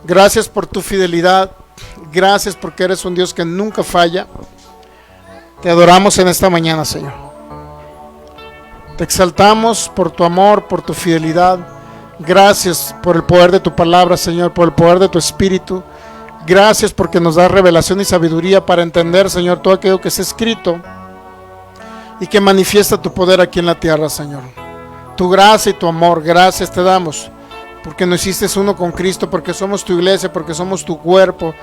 Gracias por tu fidelidad. Gracias porque eres un Dios que nunca falla. Te adoramos en esta mañana, Señor. Te exaltamos por tu amor, por tu fidelidad. Gracias por el poder de tu palabra, Señor, por el poder de tu Espíritu. Gracias porque nos das revelación y sabiduría para entender, Señor, todo aquello que es escrito y que manifiesta tu poder aquí en la tierra, Señor. Tu gracia y tu amor, gracias te damos, porque nos hiciste uno con Cristo, porque somos tu iglesia, porque somos tu cuerpo.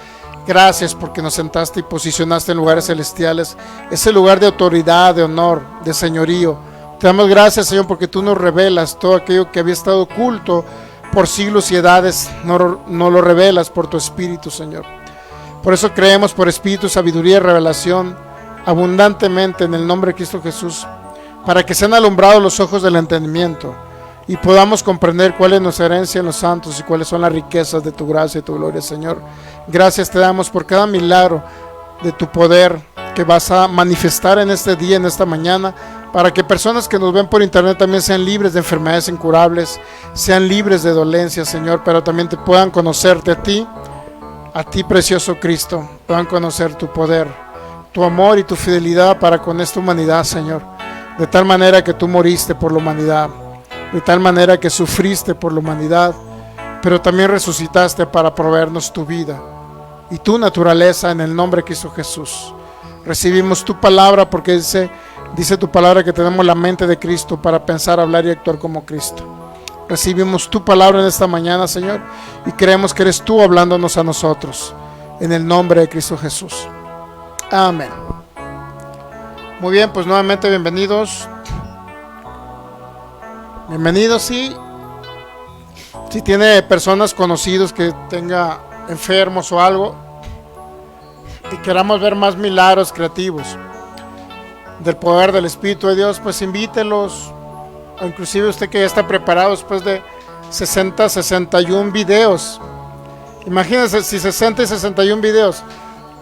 Gracias porque nos sentaste y posicionaste en lugares celestiales, ese lugar de autoridad, de honor, de señorío. Te damos gracias, Señor, porque tú nos revelas todo aquello que había estado oculto por siglos y edades, no lo revelas por tu Espíritu, Señor. Por eso creemos por Espíritu, sabiduría y revelación abundantemente en el nombre de Cristo Jesús, para que sean alumbrados los ojos del entendimiento y podamos comprender cuál es nuestra herencia en los santos y cuáles son las riquezas de tu gracia y tu gloria, Señor. Gracias te damos por cada milagro de tu poder que vas a manifestar en este día, en esta mañana, para que personas que nos ven por internet también sean libres de enfermedades incurables, sean libres de dolencias, Señor, pero también te puedan conocerte a ti precioso Cristo, puedan conocer tu poder, tu amor y tu fidelidad para con esta humanidad, Señor, de tal manera que tú moriste por la humanidad, de tal manera que sufriste por la humanidad, pero también resucitaste para proveernos tu vida y tu naturaleza en el nombre de Cristo Jesús. Recibimos tu palabra porque dice tu palabra que tenemos la mente de Cristo para pensar, hablar y actuar como Cristo. Recibimos tu palabra en esta mañana, Señor, y creemos que eres tú hablándonos a nosotros en el nombre de Cristo Jesús. Amén. Muy bien, pues nuevamente bienvenidos. Bienvenidos, y si tiene personas conocidos que tenga enfermos o algo y queramos ver más milagros creativos del poder del Espíritu de Dios, pues invítelos, o inclusive usted que ya está preparado después de 61 videos. Imagínense si 60 y 61 videos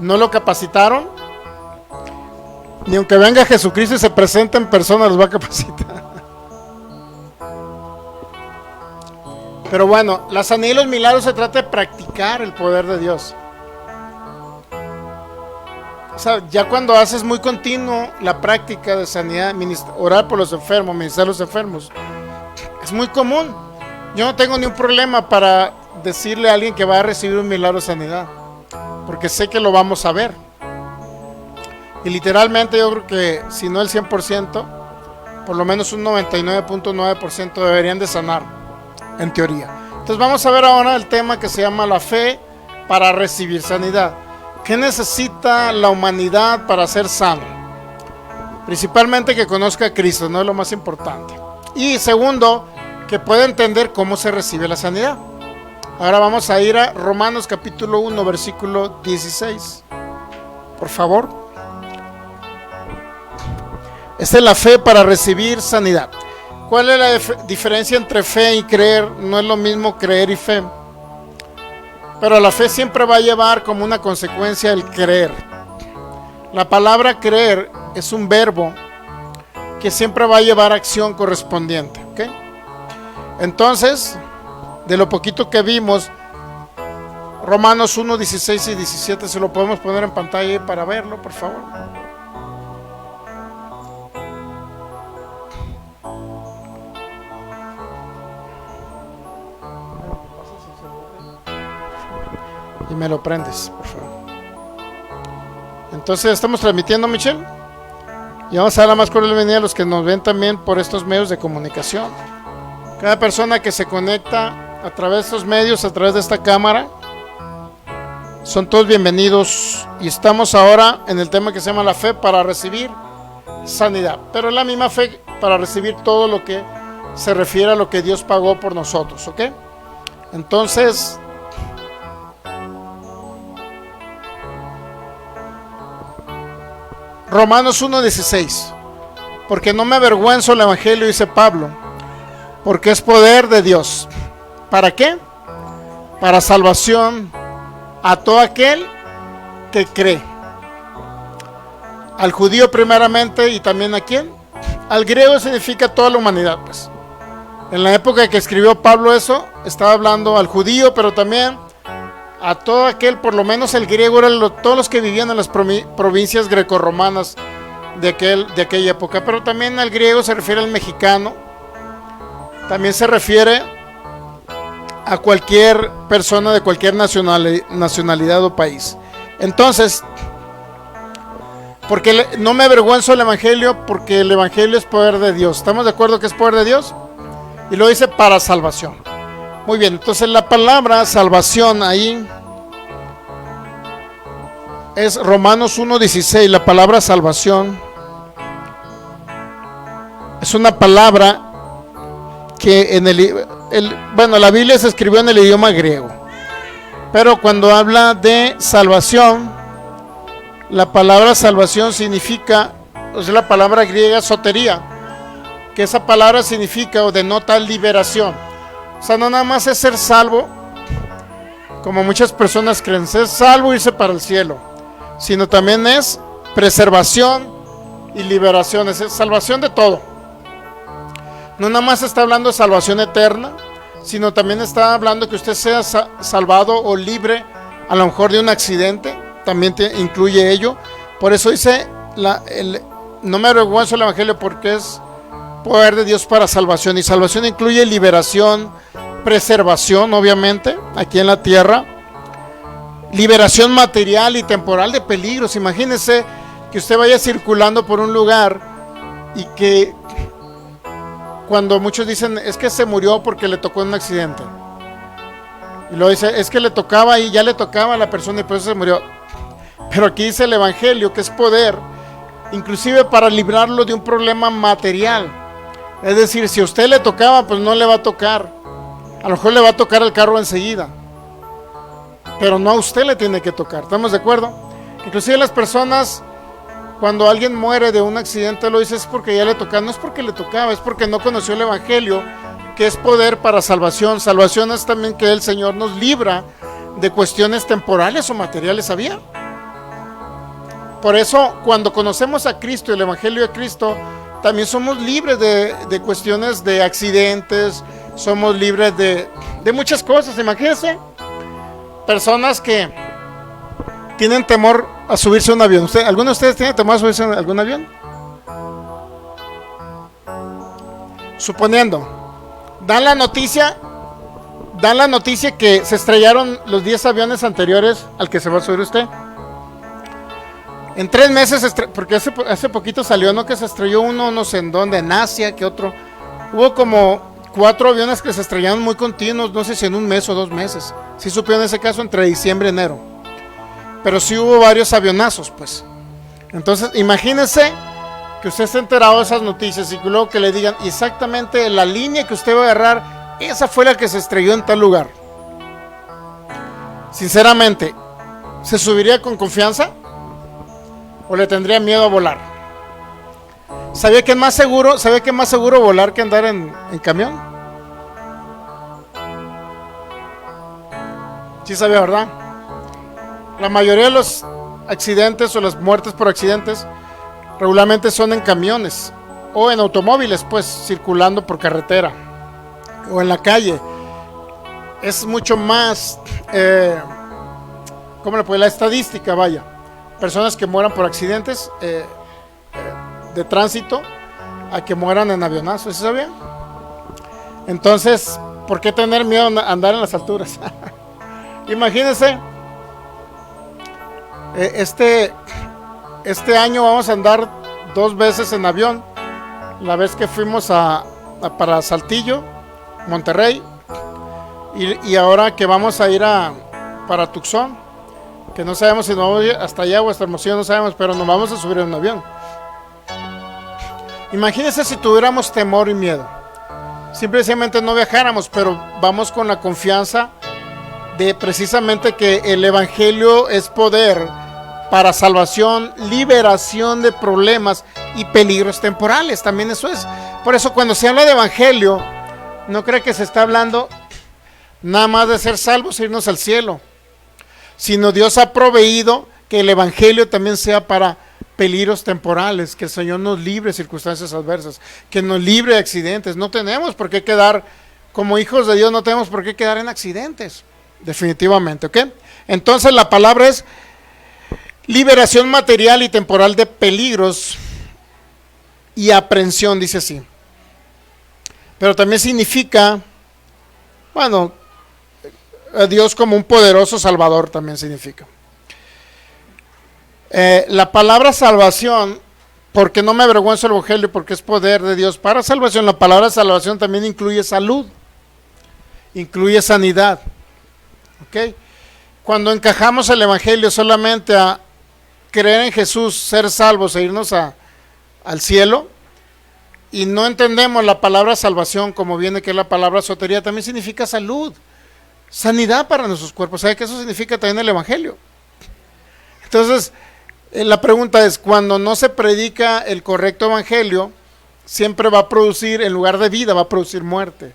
no lo capacitaron, ni aunque venga Jesucristo y se presente en persona los va a capacitar. Pero bueno, la sanidad y los milagros se trata de practicar el poder de Dios. O sea, ya cuando haces muy continuo la práctica de sanidad, orar por los enfermos, ministrar a los enfermos, es muy común. Yo no tengo ni un problema para decirle a alguien que va a recibir un milagro de sanidad, porque sé que lo vamos a ver. Y literalmente yo creo que si no el 100%, por lo menos un 99.9% deberían de sanar, en teoría. Entonces vamos a ver ahora el tema que se llama la fe para recibir sanidad. ¿Qué necesita la humanidad para ser sano? Principalmente que conozca a Cristo, no es lo más importante. Y segundo, que pueda entender cómo se recibe la sanidad. Ahora vamos a ir a Romanos capítulo 1, versículo 16. Por favor. Esta es la fe para recibir sanidad. ¿Cuál es la diferencia entre fe y creer? No es lo mismo creer y fe. Pero la fe siempre va a llevar como una consecuencia el creer. La palabra creer es un verbo que siempre va a llevar acción correspondiente, ¿ok? Entonces, de lo poquito que vimos, Romanos 1, 16 y 17, se lo podemos poner en pantalla para verlo, por favor. Y me lo prendes, por favor. Entonces estamos transmitiendo, Michelle, y vamos a dar la más cordial bienvenida a los que nos ven también por estos medios de comunicación. Cada persona que se conecta a través de estos medios, a través de esta cámara, son todos bienvenidos. Y estamos ahora en el tema que se llama la fe para recibir sanidad, pero es la misma fe para recibir todo lo que se refiere a lo que Dios pagó por nosotros, ¿ok? Entonces, Romanos 1:16, porque no me avergüenzo del evangelio, dice Pablo, porque es poder de Dios. ¿Para qué? Para salvación a todo aquel que cree. Al judío primeramente, y también a quién. Al griego significa toda la humanidad, pues. En la época que escribió Pablo eso, estaba hablando al judío, pero también a todo aquel, por lo menos el griego era todos los que vivían en las provincias grecorromanas de aquella época, pero también al griego se refiere al mexicano, también se refiere a cualquier persona de cualquier nacionalidad o país. Entonces, porque no me avergüenzo del evangelio, porque el evangelio es poder de Dios. ¿Estamos de acuerdo que es poder de Dios? Y lo dice para salvación. Muy bien, entonces la palabra salvación ahí es Romanos 1:16. La palabra salvación es una palabra que bueno, la Biblia se escribió en el idioma griego, pero cuando habla de salvación, la palabra salvación significa, es la palabra griega sotería, que esa palabra significa o denota liberación. O sea, no nada más es ser salvo, como muchas personas creen, ser salvo e irse para el cielo, sino también es preservación y liberación, es salvación de todo. No nada más está hablando de salvación eterna, sino también está hablando que usted sea salvado o libre a lo mejor de un accidente, también incluye ello. Por eso dice, no me avergüenzo del evangelio, porque es poder de Dios para salvación, y salvación incluye liberación, preservación obviamente aquí en la tierra, liberación material y temporal de peligros. Imagínese que usted vaya circulando por un lugar y que cuando muchos dicen es que se murió porque le tocó en un accidente, y luego dice es que le tocaba y ya le tocaba a la persona y por eso se murió. Pero aquí dice el evangelio que es poder inclusive para librarlo de un problema material. Es decir, si a usted le tocaba, pues no le va a tocar, a lo mejor le va a tocar el carro enseguida, pero no a usted le tiene que tocar. ¿Estamos de acuerdo? Inclusive las personas, cuando alguien muere de un accidente, lo dice es porque ya le tocaba. No es porque le tocaba, es porque no conoció el evangelio, que es poder para salvación. Salvación es también que el Señor nos libra de cuestiones temporales o materiales, ¿sabía? Por eso cuando conocemos a Cristo y el evangelio de Cristo, también somos libres de cuestiones de accidentes, somos libres de muchas cosas. Imagínense personas que tienen temor a subirse a un avión. ¿Alguno de ustedes tiene temor a subirse a algún avión? Suponiendo, dan la noticia que se estrellaron los 10 aviones anteriores al que se va a subir usted. En 3 meses, porque hace poquito salió, ¿no? Que se estrelló uno, no sé en dónde, en Asia, que otro. Hubo como 4 aviones que se estrellaron muy continuos, no sé si en 1 mes o 2 meses. Sí supieron ese caso entre diciembre y enero. Pero sí hubo varios avionazos, pues. Entonces, imagínese que usted esté enterado de esas noticias y luego que le digan exactamente la línea que usted va a agarrar, esa fue la que se estrelló en tal lugar. Sinceramente, ¿se subiría con confianza? ¿O le tendría miedo a volar? ¿Sabía que es más seguro volar que andar en camión? Sí sabía, ¿verdad? La mayoría de los accidentes o las muertes por accidentes regularmente son en camiones o en automóviles, pues circulando por carretera o en la calle. Es mucho más, ¿cómo le puede? La estadística, vaya. Personas que mueran por accidentes de tránsito a que mueran en avionazos, ¿sí sabía? Entonces, ¿por qué tener miedo a andar en las alturas? Imagínense, este año vamos a andar 2 veces en avión. La vez que fuimos para Saltillo, Monterrey, y ahora que vamos a ir para Tucson, que no sabemos si nos vamos a ir hasta allá o hasta Hermosillo, no sabemos, pero nos vamos a subir en un avión. Imagínense si tuviéramos temor y miedo, simplemente no viajáramos, pero vamos con la confianza de precisamente que el evangelio es poder para salvación, liberación de problemas y peligros temporales. También eso es. Por eso cuando se habla de evangelio, no cree que se está hablando nada más de ser salvos e irnos al cielo, sino Dios ha proveído que el evangelio también sea para peligros temporales, que el Señor nos libre de circunstancias adversas, que nos libre de accidentes. No tenemos por qué quedar, como hijos de Dios, no tenemos por qué quedar en accidentes. definitivamente, ¿ok? Entonces la palabra es liberación material y temporal de peligros y aprehensión, dice así. Pero también significa, bueno, a Dios como un poderoso salvador también significa. La palabra salvación, porque no me avergüenzo el evangelio, porque es poder de Dios para salvación. La palabra salvación también incluye salud, incluye sanidad, ¿ok? Cuando encajamos el evangelio solamente a creer en Jesús, ser salvos e irnos al cielo, y no entendemos la palabra salvación como viene, que es la palabra sotería, también significa salud, sanidad para nuestros cuerpos. ¿Sabe qué eso significa también el evangelio? Entonces, la pregunta es, cuando no se predica el correcto evangelio, siempre va a producir, en lugar de vida, va a producir muerte.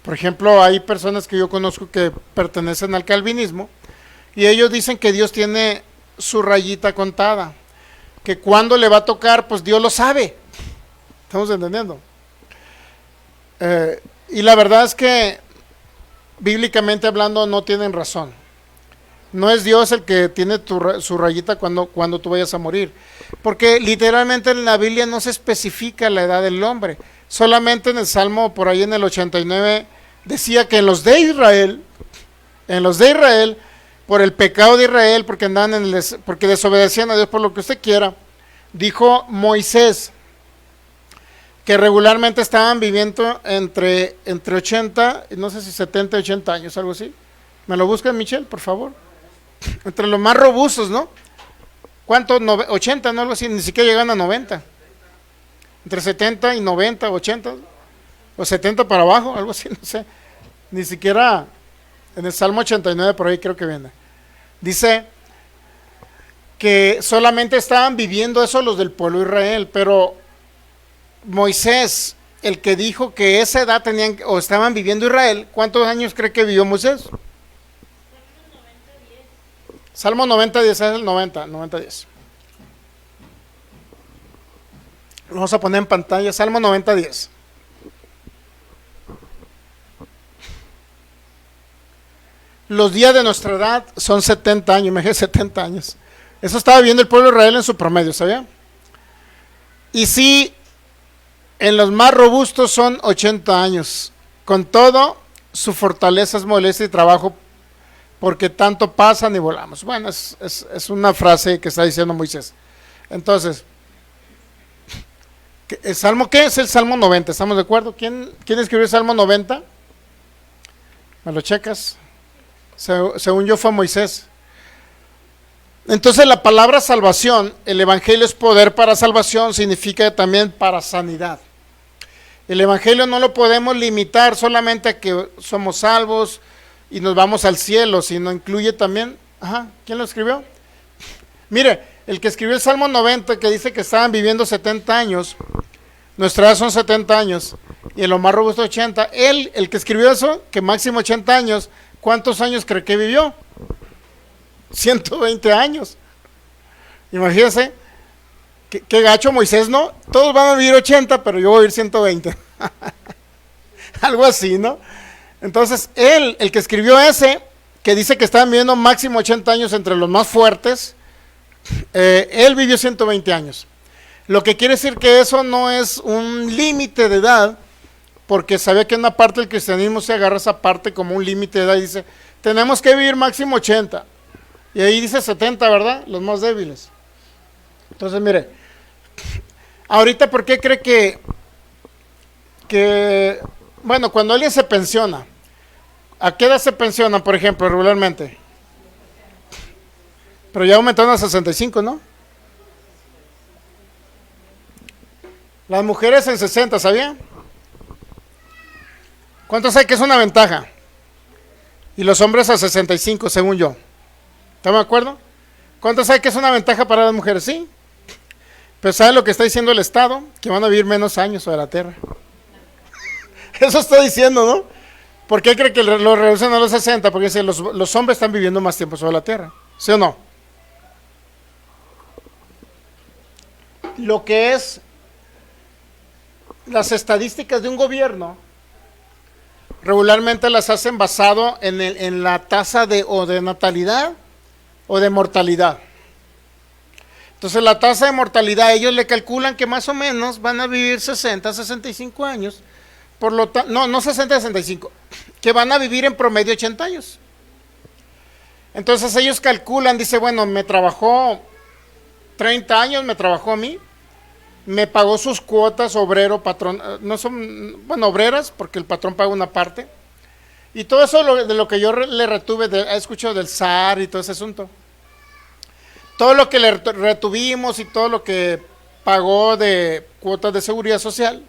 Por ejemplo, hay personas que yo conozco que pertenecen al calvinismo, y ellos dicen que Dios tiene su rayita contada, que cuando le va a tocar, pues Dios lo sabe. ¿Estamos entendiendo? Y la verdad es que bíblicamente hablando no tienen razón. No es Dios el que tiene su rayita cuando tú vayas a morir, porque literalmente en la Biblia no se especifica la edad del hombre. Solamente en el Salmo, por ahí en el 89, decía que en los de Israel, por el pecado de Israel, porque porque desobedecían a Dios por lo que usted quiera, dijo Moisés que regularmente estaban viviendo entre 80, no sé si 70 y 80 años, algo así. ¿Me lo buscan, Michelle, por favor? Entre los más robustos, ¿no? ¿Cuánto? 80, no, algo así, ni siquiera llegan a 90. Entre 70 y 90, 80, o 70 para abajo, algo así, no sé. Ni siquiera en el Salmo 89 por ahí creo que viene. Dice que solamente estaban viviendo eso los del pueblo de Israel, pero Moisés, el que dijo que esa edad tenían o estaban viviendo Israel, ¿cuántos años cree que vivió Moisés? Salmo 90, 10 es el 90, 10. Lo vamos a poner en pantalla, Salmo 90, 10. Los días de nuestra edad son 70 años, me dije 70 años. Eso estaba viendo el pueblo de Israel en su promedio, ¿sabía? Y sí, en los más robustos son 80 años. Con todo, su fortaleza es molestia y trabajo, porque tanto pasan y volamos. Bueno, es una frase que está diciendo Moisés. Entonces, ¿el Salmo qué? Es el Salmo 90, ¿estamos de acuerdo? ¿Quién escribió el Salmo 90? ¿Me lo checas? Según yo fue Moisés. Entonces la palabra salvación, el evangelio es poder para salvación, significa también para sanidad. El evangelio no lo podemos limitar solamente a que somos salvos y nos vamos al cielo, sino incluye también, ¿quién lo escribió? Mire, el que escribió el Salmo 90, que dice que estaban viviendo 70 años, nuestra edad son 70 años, y en lo más robusto 80, el que escribió eso, que máximo 80 años, ¿cuántos años cree que vivió? 120 años. Imagínense, qué gacho Moisés, ¿no? Todos van a vivir 80, pero yo voy a vivir 120. Algo así, ¿no? Entonces, el que escribió ese, que dice que estaban viviendo máximo 80 años entre los más fuertes, él vivió 120 años. Lo que quiere decir que eso no es un límite de edad, porque sabía que una parte del cristianismo se agarra esa parte como un límite de edad y dice, tenemos que vivir máximo 80. Y ahí dice 70, ¿verdad? Los más débiles. Entonces, mire, ahorita, ¿por qué cree que bueno, cuando alguien se pensiona, ¿a qué edad se pensiona, por ejemplo, regularmente? Pero ya aumentaron a 65, ¿no? Las mujeres en 60, ¿sabía? ¿Cuántos hay que es una ventaja? Y los hombres a 65, según yo. ¿Estamos de acuerdo? ¿Cuántos hay que es una ventaja para las mujeres? Sí. Pero ¿saben lo que está diciendo el Estado? Que van a vivir menos años sobre la tierra. Eso está diciendo, ¿no? ¿Por qué cree que lo reducen a los 60? Porque dice, los hombres están viviendo más tiempo sobre la tierra. ¿Sí o no? Lo que es las estadísticas de un gobierno regularmente las hacen basado en la tasa o de natalidad o de mortalidad. Entonces la tasa de mortalidad, ellos le calculan que más o menos van a vivir 60, 65 años. Por lo tanto, no 60, 65, que van a vivir en promedio 80 años. Entonces ellos calculan, dice, bueno, me trabajó 30 años, me trabajó a mí, me pagó sus cuotas, obrero, patrón, no son, bueno, obreras, porque el patrón paga una parte. Y todo eso de lo que yo le retuve, he escuchado del SAR y todo ese asunto. Todo lo que le retuvimos y todo lo que pagó de cuotas de seguridad social,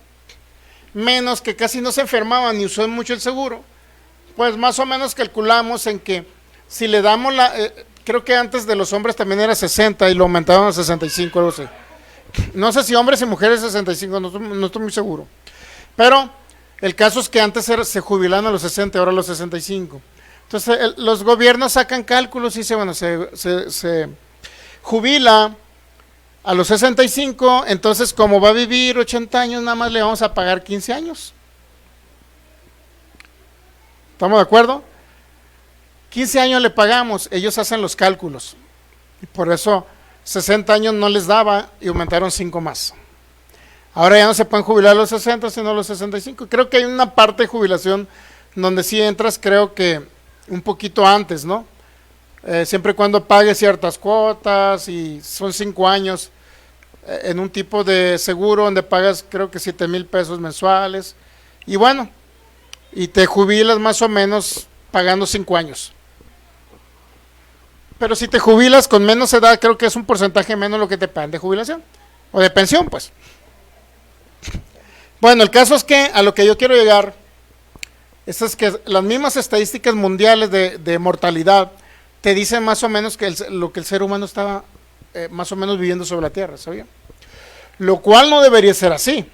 menos que casi no se enfermaban ni usó mucho el seguro, pues más o menos calculamos en que si le damos creo que antes de los hombres también era 60 y lo aumentaron a 65, algo así. No sé si hombres y mujeres 65, no estoy muy seguro. Pero el caso es que antes se jubilaban a los 60, ahora a los 65. Entonces los gobiernos sacan cálculos y dicen, bueno, se jubila a los 65, entonces como va a vivir 80 años, nada más le vamos a pagar 15 años. ¿Estamos de acuerdo? 15 años le pagamos, ellos hacen los cálculos. Y por eso 60 años no les daba y aumentaron 5 más. Ahora ya no se pueden jubilar a los 60, sino a los 65. Creo que hay una parte de jubilación donde sí entras, creo que un poquito antes, ¿no? Siempre y cuando pagues ciertas cuotas y son 5 años en un tipo de seguro donde pagas creo que 7,000 pesos mensuales y bueno, y te jubilas más o menos pagando 5 años. Pero si te jubilas con menos edad, creo que es un porcentaje menos lo que te pagan de jubilación o de pensión, pues. Bueno, el caso es que a lo que yo quiero llegar es que las mismas estadísticas mundiales de mortalidad te dicen más o menos que lo que el ser humano estaba más o menos viviendo sobre la tierra, ¿sabía? Lo cual no debería ser así,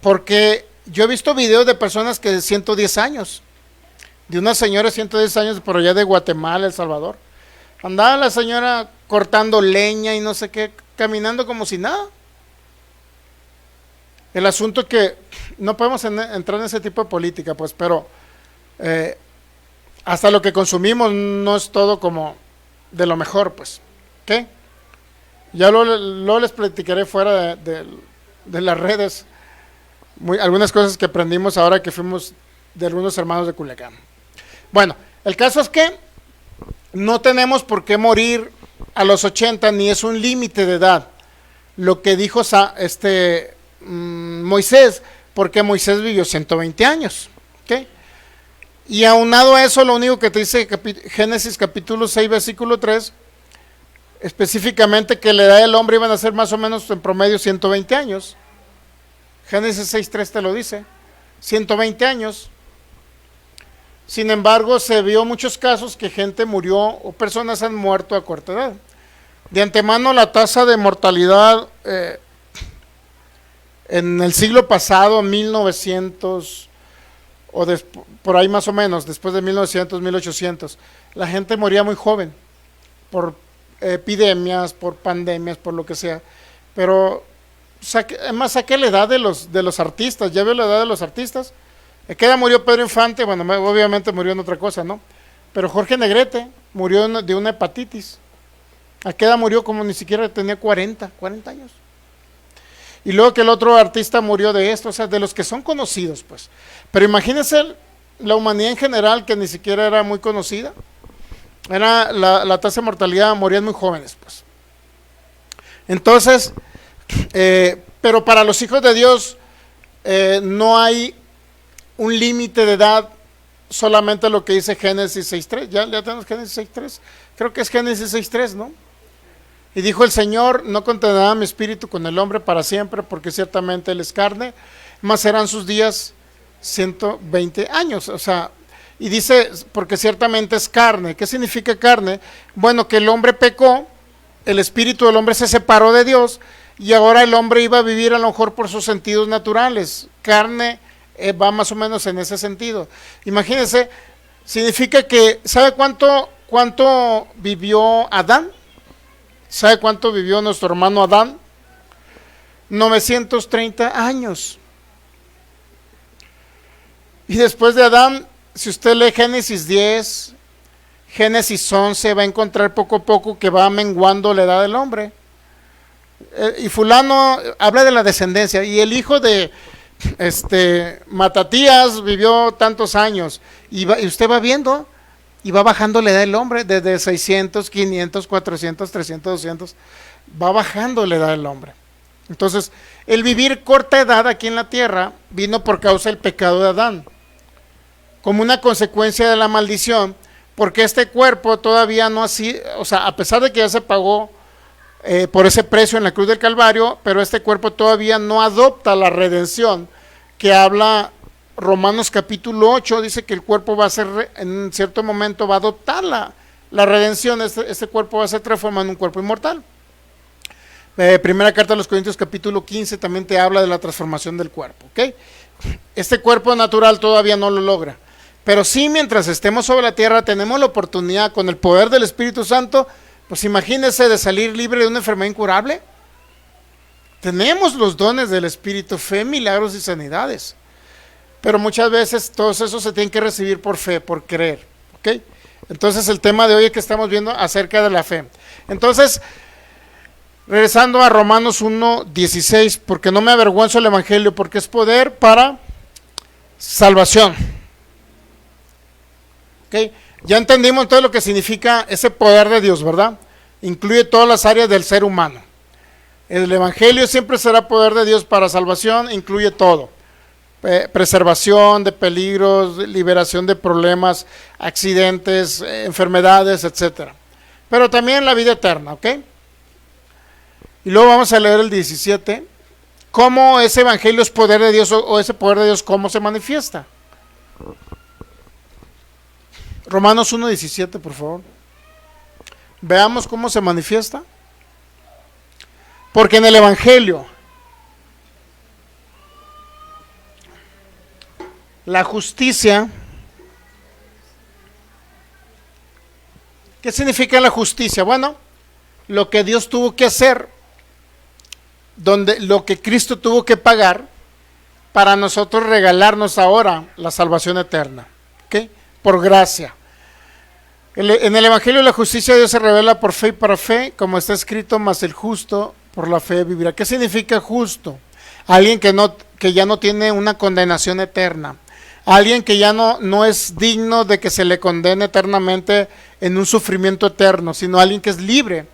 porque yo he visto videos de personas que de 110 años, de una señora de 110 años por allá de Guatemala, El Salvador, andaba la señora cortando leña y no sé qué, caminando como si nada. El asunto es que no podemos entrar en ese tipo de política, pues, pero hasta lo que consumimos no es todo como de lo mejor, pues. ¿Qué? Ya luego les platicaré fuera de las redes algunas cosas que aprendimos ahora que fuimos de algunos hermanos de Culiacán. Bueno, el caso es que no tenemos por qué morir a los 80, ni es un límite de edad. Lo que dijo Moisés, porque Moisés vivió 120 años. ¿Okay? Y aunado a eso, lo único que te dice Génesis capítulo 6, versículo 3, específicamente que la edad del hombre iban a ser más o menos en promedio 120 años. Génesis 6.3 te lo dice, 120 años. Sin embargo, se vio muchos casos que gente murió o personas han muerto a corta edad. De antemano, la tasa de mortalidad en el siglo pasado, 1900, por ahí más o menos, después de 1900, 1800, la gente moría muy joven, por epidemias, por pandemias, por lo que sea. Pero, además, saqué la edad de los artistas, ya veo la edad de los artistas. ¿A qué edad murió Pedro Infante? Bueno, obviamente murió en otra cosa, ¿no? Pero Jorge Negrete murió de una hepatitis. ¿A qué edad murió? Como ni siquiera tenía 40 años. Y luego que el otro artista murió de esto, o sea, de los que son conocidos, pues. Pero imagínense la humanidad en general, que ni siquiera era muy conocida. Era la tasa de mortalidad, morían muy jóvenes, pues. Entonces, pero para los hijos de Dios no hay un límite de edad, solamente lo que dice Génesis 6.3. ¿Ya tenemos Génesis 6.3? Creo que es Génesis 6.3, ¿no? Y dijo el Señor, no contenderá mi espíritu con el hombre para siempre, porque ciertamente él es carne, mas serán sus días 120 años. O sea, y dice, porque ciertamente es carne. ¿Qué significa carne? Bueno, que el hombre pecó, el espíritu del hombre se separó de Dios, y ahora el hombre iba a vivir a lo mejor por sus sentidos naturales. Carne va más o menos en ese sentido. Imagínense, significa que, ¿sabe cuánto vivió Adán? ¿Sabe cuánto vivió nuestro hermano Adán? 930 años. Y después de Adán, si usted lee Génesis 10, Génesis 11, va a encontrar poco a poco que va menguando la edad del hombre. Y fulano habla de la descendencia, y el hijo de Matatías vivió tantos años, y usted va viendo, y va bajando la edad del hombre, desde 600, 500, 400, 300, 200, va bajando la edad del hombre. Entonces, el vivir corta edad aquí en la tierra vino por causa del pecado de Adán, como una consecuencia de la maldición, porque este cuerpo todavía no así, o sea, a pesar de que ya se pagó por ese precio en la cruz del Calvario, pero este cuerpo todavía no adopta la redención que habla Romanos capítulo 8, dice que el cuerpo va a ser, en cierto momento va a adoptar la redención, este cuerpo va a ser transformado en un cuerpo inmortal. Primera carta a los Corintios capítulo 15 también te habla de la transformación del cuerpo, ¿ok? Este cuerpo natural todavía no lo logra, pero sí, mientras estemos sobre la tierra tenemos la oportunidad con el poder del Espíritu Santo. Pues imagínense de salir libre de una enfermedad incurable. Tenemos los dones del Espíritu, fe, milagros y sanidades. Pero muchas veces todos esos se tienen que recibir por fe, por creer. ¿Ok? Entonces el tema de hoy es que estamos viendo acerca de la fe. Entonces, regresando a Romanos 1:16, porque no me avergüenzo del Evangelio, porque es poder para salvación. ¿Ok? Ya entendimos todo lo que significa ese poder de Dios, ¿verdad? Incluye todas las áreas del ser humano. El Evangelio siempre será poder de Dios para salvación, incluye todo. Preservación de peligros, liberación de problemas, accidentes, enfermedades, etc. Pero también la vida eterna, ¿ok? Y luego vamos a leer el 17. ¿Cómo ese Evangelio es poder de Dios o ese poder de Dios, cómo se manifiesta? Romanos 1:17, por favor. Veamos cómo se manifiesta. Porque en el Evangelio la justicia, ¿qué significa la justicia? Bueno, lo que Dios tuvo que hacer, lo que Cristo tuvo que pagar para nosotros regalarnos ahora la salvación eterna, ¿ok? Por gracia. En el Evangelio la justicia de Dios se revela por fe y para fe, como está escrito, mas el justo por la fe vivirá. ¿Qué significa justo? Alguien que ya no tiene una condenación eterna. Alguien que ya no es digno de que se le condene eternamente en un sufrimiento eterno, sino alguien que es libre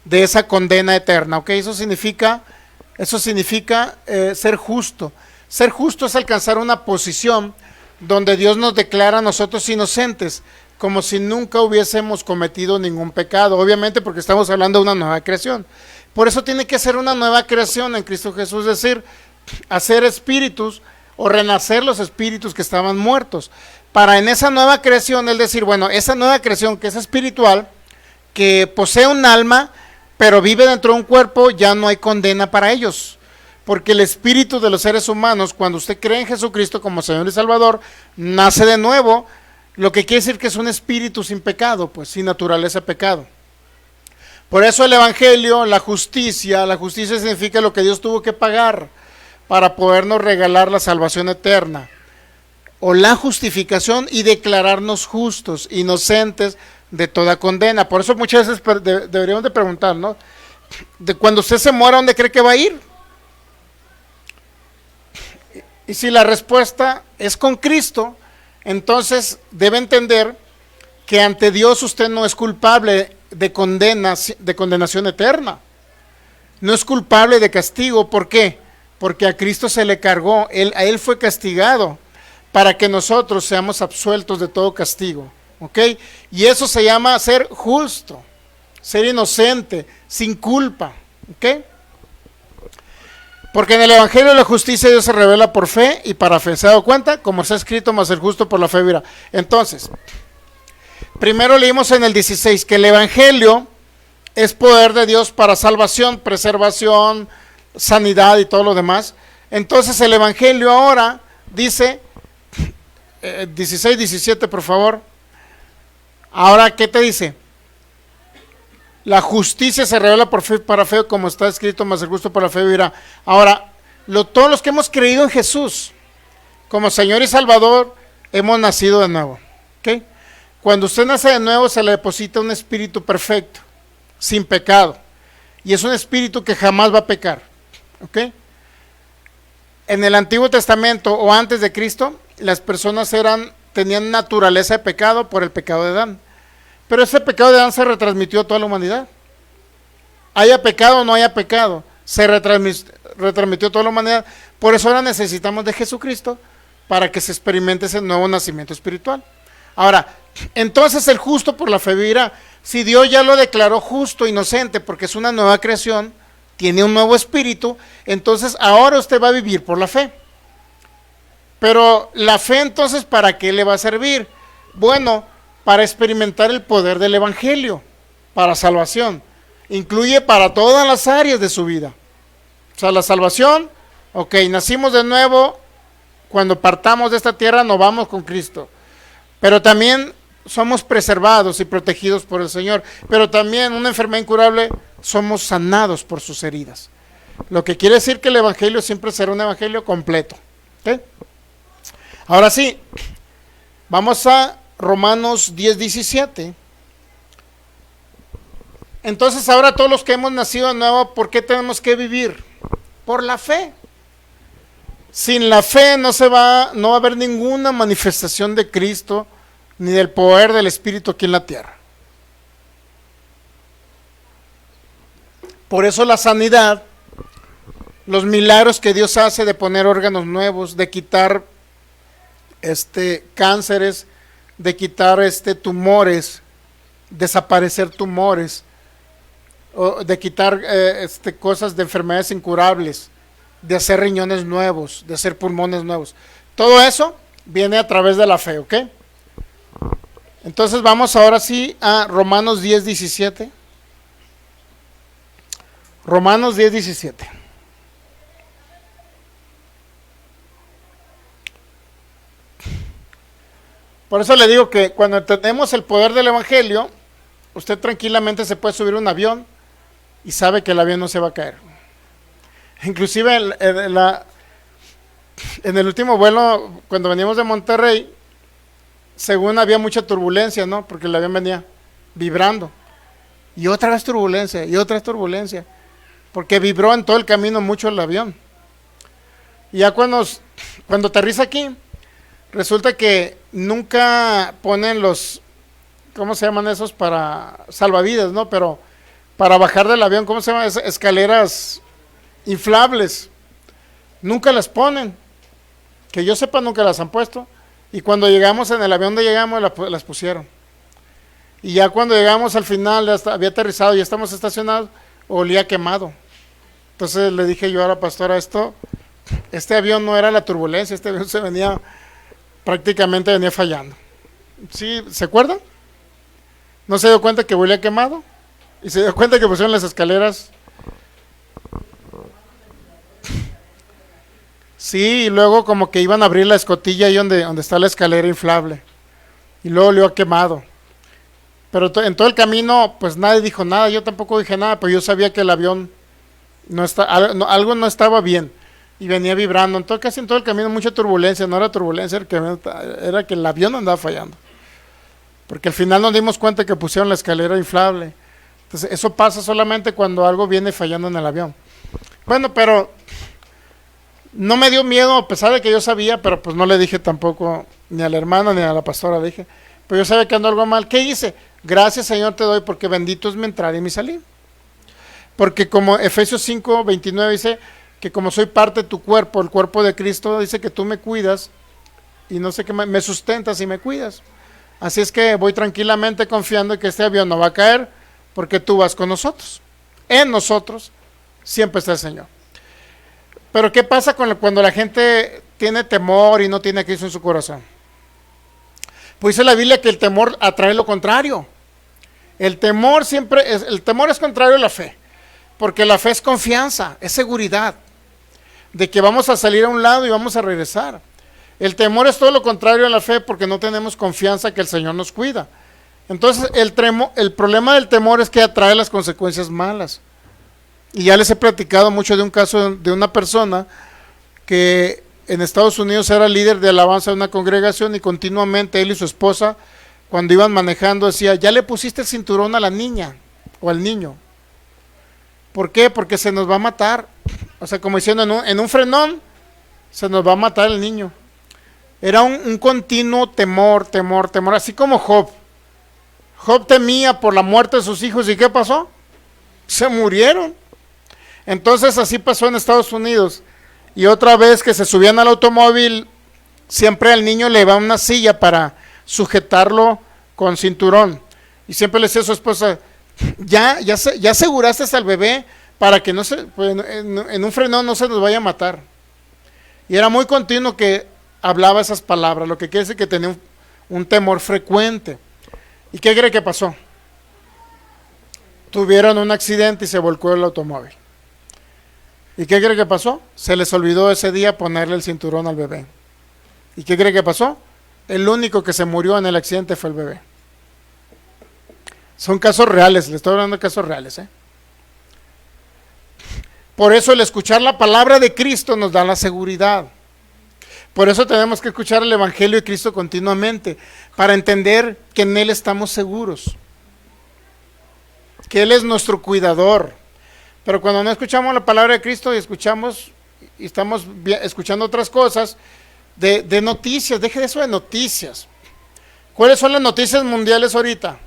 de esa condena eterna. ¿Ok? Eso significa ser justo. Ser justo es alcanzar una posición donde Dios nos declara a nosotros inocentes, como si nunca hubiésemos cometido ningún pecado, obviamente porque estamos hablando de una nueva creación. Por eso tiene que ser una nueva creación en Cristo Jesús, es decir, hacer espíritus o renacer los espíritus que estaban muertos, para en esa nueva creación, es decir, bueno, esa nueva creación que es espiritual, que posee un alma, pero vive dentro de un cuerpo, ya no hay condena para ellos, porque el espíritu de los seres humanos, cuando usted cree en Jesucristo como Señor y Salvador, nace de nuevo, lo que quiere decir que es un espíritu sin pecado, pues sin naturaleza de pecado. Por eso el Evangelio, la justicia significa lo que Dios tuvo que pagar para podernos regalar la salvación eterna, o la justificación y declararnos justos, inocentes de toda condena. Por eso muchas veces deberíamos de preguntar, ¿no? De cuando usted se muera, ¿dónde cree que va a ir? Y si la respuesta es con Cristo, entonces debe entender que ante Dios usted no es culpable de condenación eterna. No es culpable de castigo. ¿Por qué? Porque a Cristo se le cargó, a Él fue castigado para que nosotros seamos absueltos de todo castigo. ¿Ok? Y eso se llama ser justo, ser inocente, sin culpa. ¿Ok? Porque en el Evangelio la justicia de Dios se revela por fe y para fe. ¿Se ha dado cuenta? Como está escrito, mas el justo por la fe vivirá. Entonces, primero leímos en el 16 que el Evangelio es poder de Dios para salvación, preservación, sanidad y todo lo demás. Entonces el Evangelio ahora dice, 16, 17 por favor. Ahora, ¿qué te dice? La justicia se revela por fe y para fe, como está escrito, mas el justo por la fe vivirá. Ahora, todos los que hemos creído en Jesús, como Señor y Salvador, hemos nacido de nuevo. ¿Okay? Cuando usted nace de nuevo, se le deposita un espíritu perfecto, sin pecado. Y es un espíritu que jamás va a pecar. ¿Okay? En el Antiguo Testamento o antes de Cristo, las personas tenían naturaleza de pecado por el pecado de Adán. Pero ese pecado de Adán se retransmitió a toda la humanidad. Haya pecado o no haya pecado, se retransmitió a toda la humanidad. Por eso ahora necesitamos de Jesucristo para que se experimente ese nuevo nacimiento espiritual. Ahora, entonces el justo por la fe vivirá. Si Dios ya lo declaró justo, inocente, porque es una nueva creación, tiene un nuevo espíritu, entonces ahora usted va a vivir por la fe. Pero la fe entonces, ¿para qué le va a servir? Bueno, para experimentar el poder del evangelio, para salvación. Incluye para todas las áreas de su vida. O sea, la salvación, ok, nacimos de nuevo, cuando partamos de esta tierra nos vamos con Cristo. Pero también somos preservados y protegidos por el Señor. Pero también una enfermedad incurable, somos sanados por sus heridas. Lo que quiere decir que el evangelio siempre será un evangelio completo. ¿Okay? Ahora sí, vamos a Romanos 10:17. Entonces ahora todos los que hemos nacido de nuevo, ¿por qué tenemos que vivir? Por la fe. Sin la fe no va a haber ninguna manifestación de Cristo ni del poder del Espíritu aquí en la tierra. Por eso la sanidad, los milagros que Dios hace de poner órganos nuevos, de quitar cánceres, de quitar tumores, desaparecer tumores, o de quitar cosas de enfermedades incurables, de hacer riñones nuevos, de hacer pulmones nuevos. Todo eso viene a través de la fe, ¿ok? Entonces vamos ahora sí a Romanos 10:17. Romanos 10:17. Por eso le digo que cuando entendemos el poder del evangelio, usted tranquilamente se puede subir a un avión y sabe que el avión no se va a caer. Inclusive en el último vuelo, cuando veníamos de Monterrey, según había mucha turbulencia, ¿no? Porque el avión venía vibrando. Y otra vez turbulencia, y otra vez turbulencia. Porque vibró en todo el camino mucho el avión. Y ya cuando aterriza aquí, resulta que nunca ponen los, ¿cómo se llaman esos? Para salvavidas, ¿no? Pero para bajar del avión, ¿cómo se llaman? Escaleras inflables. Nunca las ponen. Que yo sepa, nunca las han puesto. Y cuando llegamos en el avión donde llegamos, las pusieron. Y ya cuando llegamos al final, ya había aterrizado, ya estamos estacionados, olía quemado. Entonces le dije yo a la pastora, este avión no era la turbulencia, este avión prácticamente venía fallando. ¿Sí? ¿Se acuerdan? ¿No se dio cuenta que olía quemado? Y se dio cuenta que pusieron las escaleras. Sí, y luego como que iban a abrir la escotilla ahí donde está la escalera inflable. Y luego olió quemado. Pero en todo el camino, pues nadie dijo nada, yo tampoco dije nada, pero yo sabía que el avión algo no estaba bien y venía vibrando. Entonces casi en todo el camino mucha turbulencia, no era turbulencia, era que el avión andaba fallando. Porque al final nos dimos cuenta que pusieron la escalera inflable. Entonces eso pasa solamente cuando algo viene fallando en el avión. Bueno, pero no me dio miedo, a pesar de que yo sabía, pero pues no le dije tampoco ni a la hermana ni a la pastora, le dije, pero yo sabía que andó algo mal. ¿Qué hice? Gracias, Señor, te doy, porque bendito es mi entrar y mi salir. Porque como Efesios 5:29 dice que como soy parte de tu cuerpo, el cuerpo de Cristo, dice que tú me cuidas y no sé qué, me sustentas y me cuidas. Así es que voy tranquilamente confiando en que este avión no va a caer, porque tú vas con nosotros. En nosotros siempre está el Señor. Pero ¿qué pasa cuando la gente tiene temor y no tiene a Cristo en su corazón? Pues dice la Biblia que el temor atrae lo contrario. El temor es contrario a la fe, porque la fe es confianza, es seguridad de que vamos a salir a un lado y vamos a regresar. El temor es todo lo contrario a la fe, porque no tenemos confianza que el Señor nos cuida. Entonces el problema del temor es que atrae las consecuencias malas. Y ya les he platicado mucho de un caso de una persona que en Estados Unidos era líder de alabanza de una congregación y continuamente él y su esposa, cuando iban manejando, decía, ya le pusiste el cinturón a la niña o al niño. ¿Por qué? Porque se nos va a matar. O sea, como diciendo, en un frenón se nos va a matar el niño. Era un continuo temor, así como Job. Job temía por la muerte de sus hijos, ¿y qué pasó? Se murieron. Entonces así pasó en Estados Unidos. Y otra vez que se subían al automóvil, siempre al niño le iba una silla para sujetarlo con cinturón. Y siempre le decía a su esposa, ya aseguraste al bebé para que no se, pues, en un frenón no se nos vaya a matar. Y era muy continuo que hablaba esas palabras, lo que quiere decir que tenía un temor frecuente. ¿Y qué cree que pasó? Tuvieron un accidente y se volcó el automóvil. ¿Y qué cree que pasó? Se les olvidó ese día ponerle el cinturón al bebé. ¿Y qué cree que pasó? El único que se murió en el accidente fue el bebé. Son casos reales, le estoy hablando de casos reales, ¿eh? Por eso el escuchar la palabra de Cristo nos da la seguridad. Por eso tenemos que escuchar el Evangelio de Cristo continuamente, para entender que en Él estamos seguros, que Él es nuestro cuidador. Pero cuando no escuchamos la palabra de Cristo y estamos escuchando otras cosas, de noticias, deje de eso de noticias. ¿Cuáles son las noticias mundiales ahorita?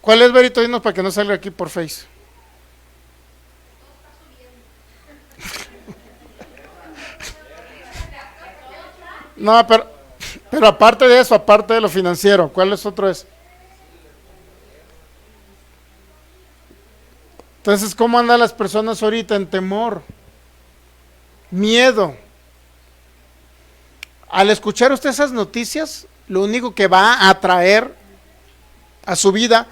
¿Cuál es, Berito? Dinos para que no salga aquí por Face. No, pero aparte de eso, aparte de lo financiero, ¿cuál es otro es? Entonces, ¿cómo andan las personas ahorita? En temor, miedo. Al escuchar usted esas noticias, lo único que va a atraer a su vida,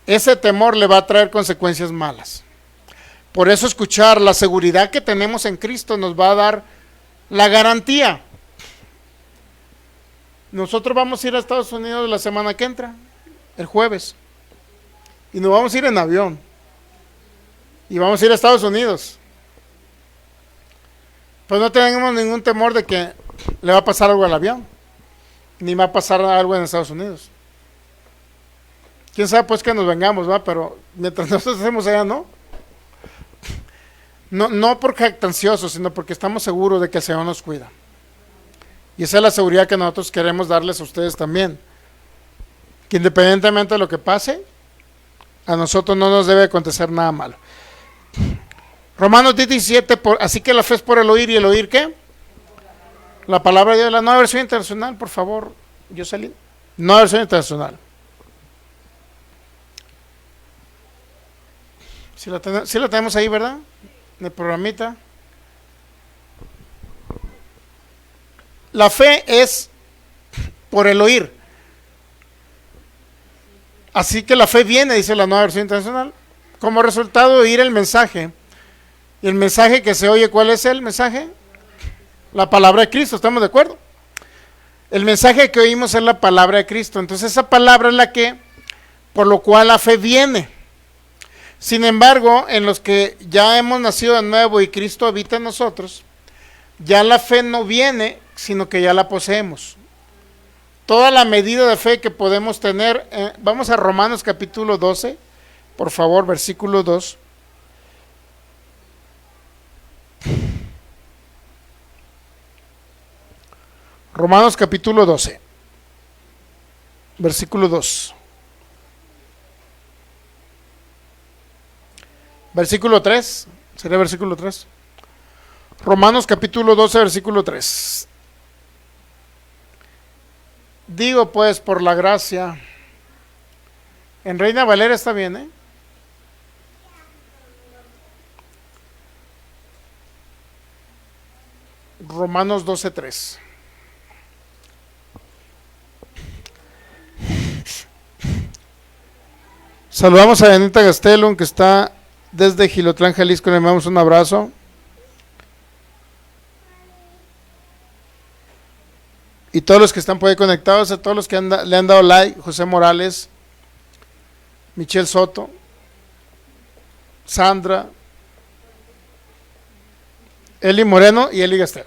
ese temor le va a traer consecuencias malas. Por eso escuchar la seguridad que tenemos en Cristo nos va a dar la garantía. Nosotros vamos a ir a Estados Unidos la semana que entra, el jueves, y nos vamos a ir en avión, y vamos a ir a Estados Unidos. Pues no tenemos ningún temor de que le va a pasar algo al avión, ni va a pasar algo en Estados Unidos. Quién sabe pues que nos vengamos, ¿va? Pero mientras nosotros estemos allá, no porque jactanciosos, sino porque estamos seguros de que el Señor nos cuida. Y esa es la seguridad que nosotros queremos darles a ustedes también. Que independientemente de lo que pase, a nosotros no nos debe acontecer nada malo. Romanos 17, así que la fe es por el oír, ¿y el oír qué? La palabra de Dios, la nueva versión internacional, por favor, Jocelyn. Nueva versión internacional. Si la tenemos ahí, ¿verdad? En el programita. La fe es por el oír. Así que la fe viene, dice la nueva versión internacional, como resultado de oír el mensaje. Y el mensaje que se oye, ¿cuál es el mensaje? La palabra de Cristo, ¿estamos de acuerdo? El mensaje que oímos es la palabra de Cristo. Entonces esa palabra es la que, por lo cual la fe viene. Sin embargo, en los que ya hemos nacido de nuevo y Cristo habita en nosotros, ya la fe no viene, sino que ya la poseemos. Toda la medida de fe que podemos tener, vamos a Romanos capítulo 12, por favor, versículo 2. Romanos capítulo 12, versículo 2. Versículo 3, sería versículo 3. Romanos capítulo 12, versículo 3. Digo pues por la gracia, en Reina Valera está bien, ¿eh? Romanos 12, 3. Saludamos a Anita Gastelum, que está desde Gilotlán, Jalisco. Le mandamos un abrazo. Y todos los que están por ahí conectados, a todos los que le han dado like: José Morales, Michelle Soto, Sandra, Eli Moreno y Eli Gaster.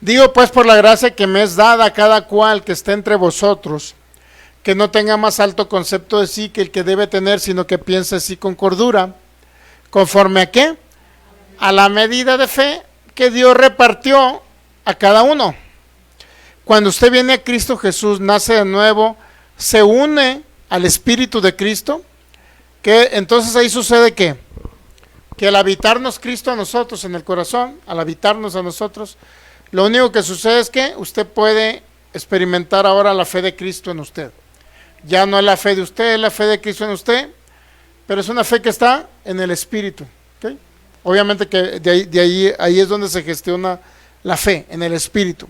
Digo pues por la gracia que me es dada a cada cual que esté entre vosotros, que no tenga más alto concepto de sí que el que debe tener, sino que piense así con cordura, conforme a qué, a la medida de fe que Dios repartió a cada uno. Cuando usted viene a Cristo Jesús, nace de nuevo, se une al Espíritu de Cristo, que entonces ahí sucede que al habitarnos Cristo a nosotros en el corazón, al habitarnos a nosotros, lo único que sucede es que usted puede experimentar ahora la fe de Cristo en usted. Ya no es la fe de usted, es la fe de Cristo en usted, pero es una fe que está en el Espíritu. ¿Okay? Obviamente que ahí es donde se gestiona la fe, en el Espíritu.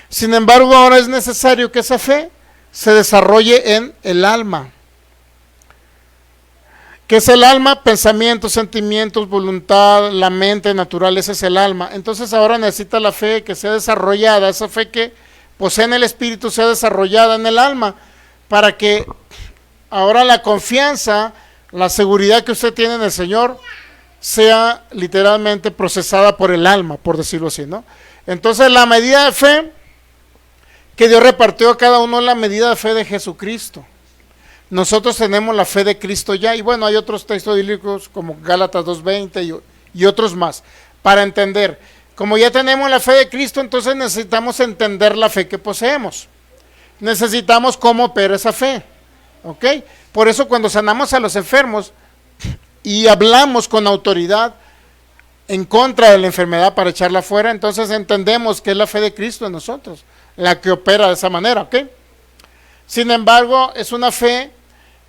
Sin embargo, ahora es necesario que esa fe se desarrolle en el alma. ¿Qué es el alma? Pensamientos, sentimientos, voluntad, la mente natural, ese es el alma. Entonces ahora necesita la fe que sea desarrollada, esa fe que posee en el Espíritu sea desarrollada en el alma, para que ahora la confianza, la seguridad que usted tiene en el Señor, sea literalmente procesada por el alma, por decirlo así, ¿no? Entonces la medida de fe que Dios repartió a cada uno es la medida de fe de Jesucristo. Nosotros tenemos la fe de Cristo ya, y bueno, hay otros textos bíblicos como Gálatas 2:20 y otros más, para entender. Como ya tenemos la fe de Cristo, entonces necesitamos entender la fe que poseemos. Necesitamos cómo opera esa fe, ¿ok? Por eso cuando sanamos a los enfermos y hablamos con autoridad en contra de la enfermedad para echarla fuera, entonces entendemos que es la fe de Cristo en nosotros, la que opera de esa manera, ¿ok? Sin embargo, es una fe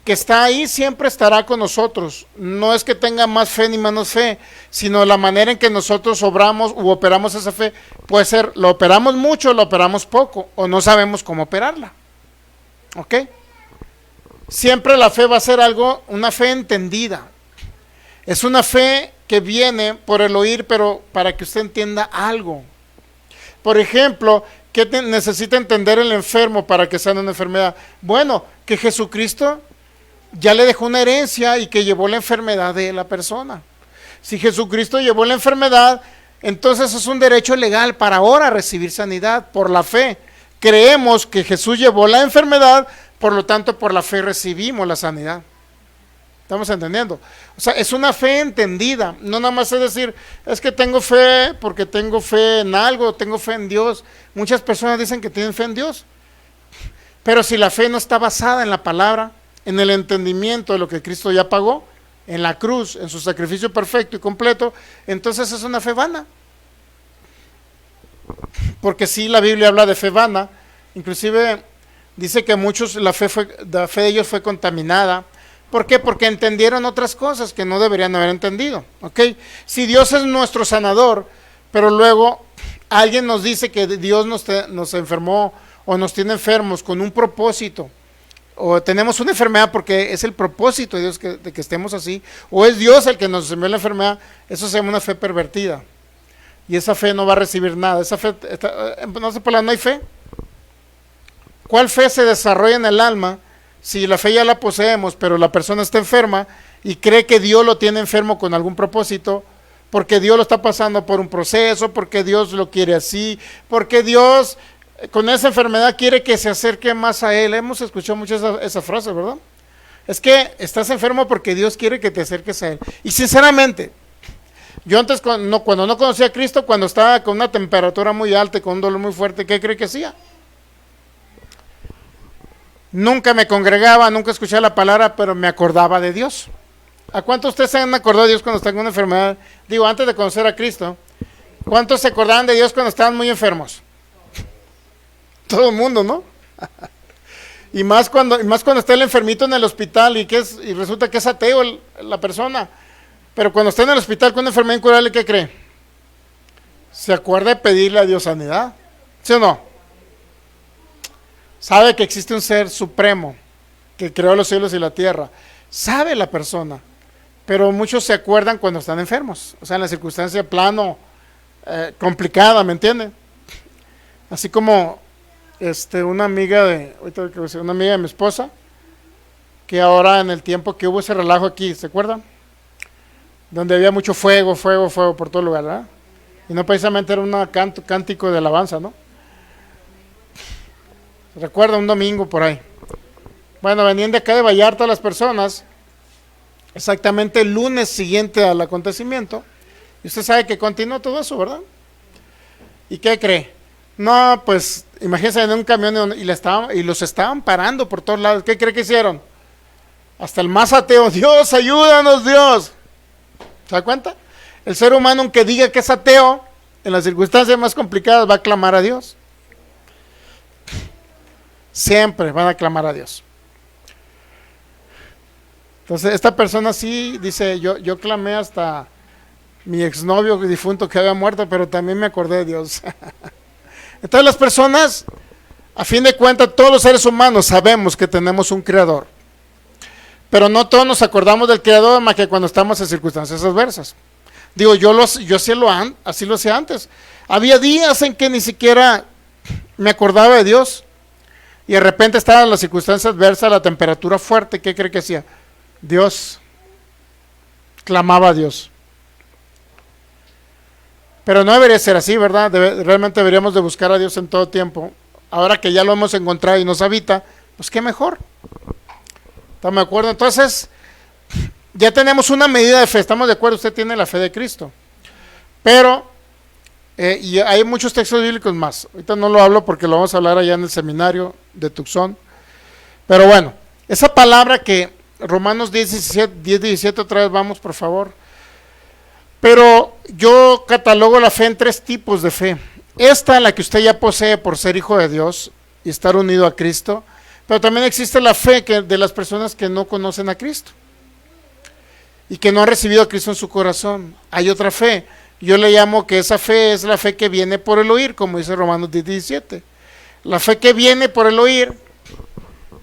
que está ahí, siempre estará con nosotros. No es que tenga más fe ni menos fe, sino la manera en que nosotros obramos u operamos esa fe. Puede ser, lo operamos mucho, lo operamos poco, o no sabemos cómo operarla. ¿Ok? Siempre la fe va a ser algo, una fe entendida. Es una fe que viene por el oír, pero para que usted entienda algo. Por ejemplo, ¿qué necesita entender el enfermo para que sane una enfermedad? Bueno, que Jesucristo ya le dejó una herencia y que llevó la enfermedad de la persona. Si Jesucristo llevó la enfermedad, entonces es un derecho legal para ahora recibir sanidad por la fe. Creemos que Jesús llevó la enfermedad, por lo tanto por la fe recibimos la sanidad. ¿Estamos entendiendo? O sea, es una fe entendida, no nada más es decir, es que tengo fe porque tengo fe en algo, tengo fe en Dios. Muchas personas dicen que tienen fe en Dios, pero si la fe no está basada en la palabra, en el entendimiento de lo que Cristo ya pagó, en la cruz, en su sacrificio perfecto y completo, entonces es una fe vana. Porque sí, la Biblia habla de fe vana, inclusive dice que muchos, la fe de ellos fue contaminada. ¿Por qué? Porque entendieron otras cosas que no deberían haber entendido, ¿ok? Si Dios es nuestro sanador, pero luego alguien nos dice que Dios nos enfermó o nos tiene enfermos con un propósito, o tenemos una enfermedad porque es el propósito de Dios de que estemos así, o es Dios el que nos envió la enfermedad, eso se llama una fe pervertida, y esa fe no va a recibir nada. Esa fe, no hay fe. ¿Cuál fe se desarrolla en el alma? Si la fe ya la poseemos, pero la persona está enferma y cree que Dios lo tiene enfermo con algún propósito, porque Dios lo está pasando por un proceso, porque Dios lo quiere así, porque Dios con esa enfermedad quiere que se acerque más a Él. Hemos escuchado mucho esa frase, ¿verdad? Es que estás enfermo porque Dios quiere que te acerques a Él. Y sinceramente, yo antes cuando no conocía a Cristo, cuando estaba con una temperatura muy alta y con un dolor muy fuerte, ¿qué cree que hacía? Nunca me congregaba, nunca escuchaba la palabra, pero me acordaba de Dios. ¿A cuántos ustedes se han acordado de Dios cuando están con una enfermedad? Digo, antes de conocer a Cristo, ¿cuántos se acordaban de Dios cuando estaban muy enfermos? Todo el mundo, ¿no? Y más cuando está el enfermito en el hospital y resulta que es ateo la persona. Pero cuando está en el hospital con una enfermedad incurable, ¿qué cree? Se acuerda de pedirle a Dios sanidad, ¿sí o no? Sabe que existe un ser supremo que creó los cielos y la tierra. Sabe la persona, pero muchos se acuerdan cuando están enfermos, o sea, en la circunstancia plano complicada, ¿me entienden? Así como una amiga de mi esposa, que ahora en el tiempo que hubo ese relajo aquí, ¿se acuerdan? donde había mucho fuego, fuego, fuego por todo lugar, ¿verdad? Y no precisamente era un cántico de alabanza, ¿no? Recuerda un domingo por ahí. Bueno, venían de acá de Vallarta las personas, exactamente el lunes siguiente al acontecimiento, y usted sabe que continuó todo eso, ¿verdad? ¿Y qué cree? No, pues imagínense en un camión y los estaban parando por todos lados. ¿Qué cree que hicieron? Hasta el más ateo, Dios, ayúdanos, Dios. ¿Se da cuenta? El ser humano, aunque diga que es ateo, en las circunstancias más complicadas va a clamar a Dios. Siempre van a clamar a Dios. Entonces, esta persona sí dice, yo clamé hasta mi exnovio difunto que había muerto, pero también me acordé de Dios. Entonces las personas, a fin de cuentas, todos los seres humanos sabemos que tenemos un creador. Pero no todos nos acordamos del creador más que cuando estamos en circunstancias adversas. Digo, así lo hacía antes. Había días en que ni siquiera me acordaba de Dios. Y de repente estaba en las circunstancias adversas, la temperatura fuerte. ¿Qué cree que hacía? Dios. Clamaba a Dios. Pero no debería ser así, ¿verdad? Realmente deberíamos de buscar a Dios en todo tiempo. Ahora que ya lo hemos encontrado y nos habita, pues qué mejor. ¿Estamos de acuerdo? Entonces, ya tenemos una medida de fe. ¿Estamos de acuerdo? Usted tiene la fe de Cristo. Pero, y hay muchos textos bíblicos más. Ahorita no lo hablo porque lo vamos a hablar allá en el seminario de Tucson. Pero bueno, esa palabra que Romanos 10:17, otra vez vamos, por favor. Pero yo catalogo la fe en 3 tipos de fe. Esta, la que usted ya posee por ser hijo de Dios y estar unido a Cristo. Pero también existe la fe de las personas que no conocen a Cristo y que no han recibido a Cristo en su corazón. Hay otra fe. Yo le llamo que esa fe es la fe que viene por el oír, como dice Romanos 10:17. La fe que viene por el oír,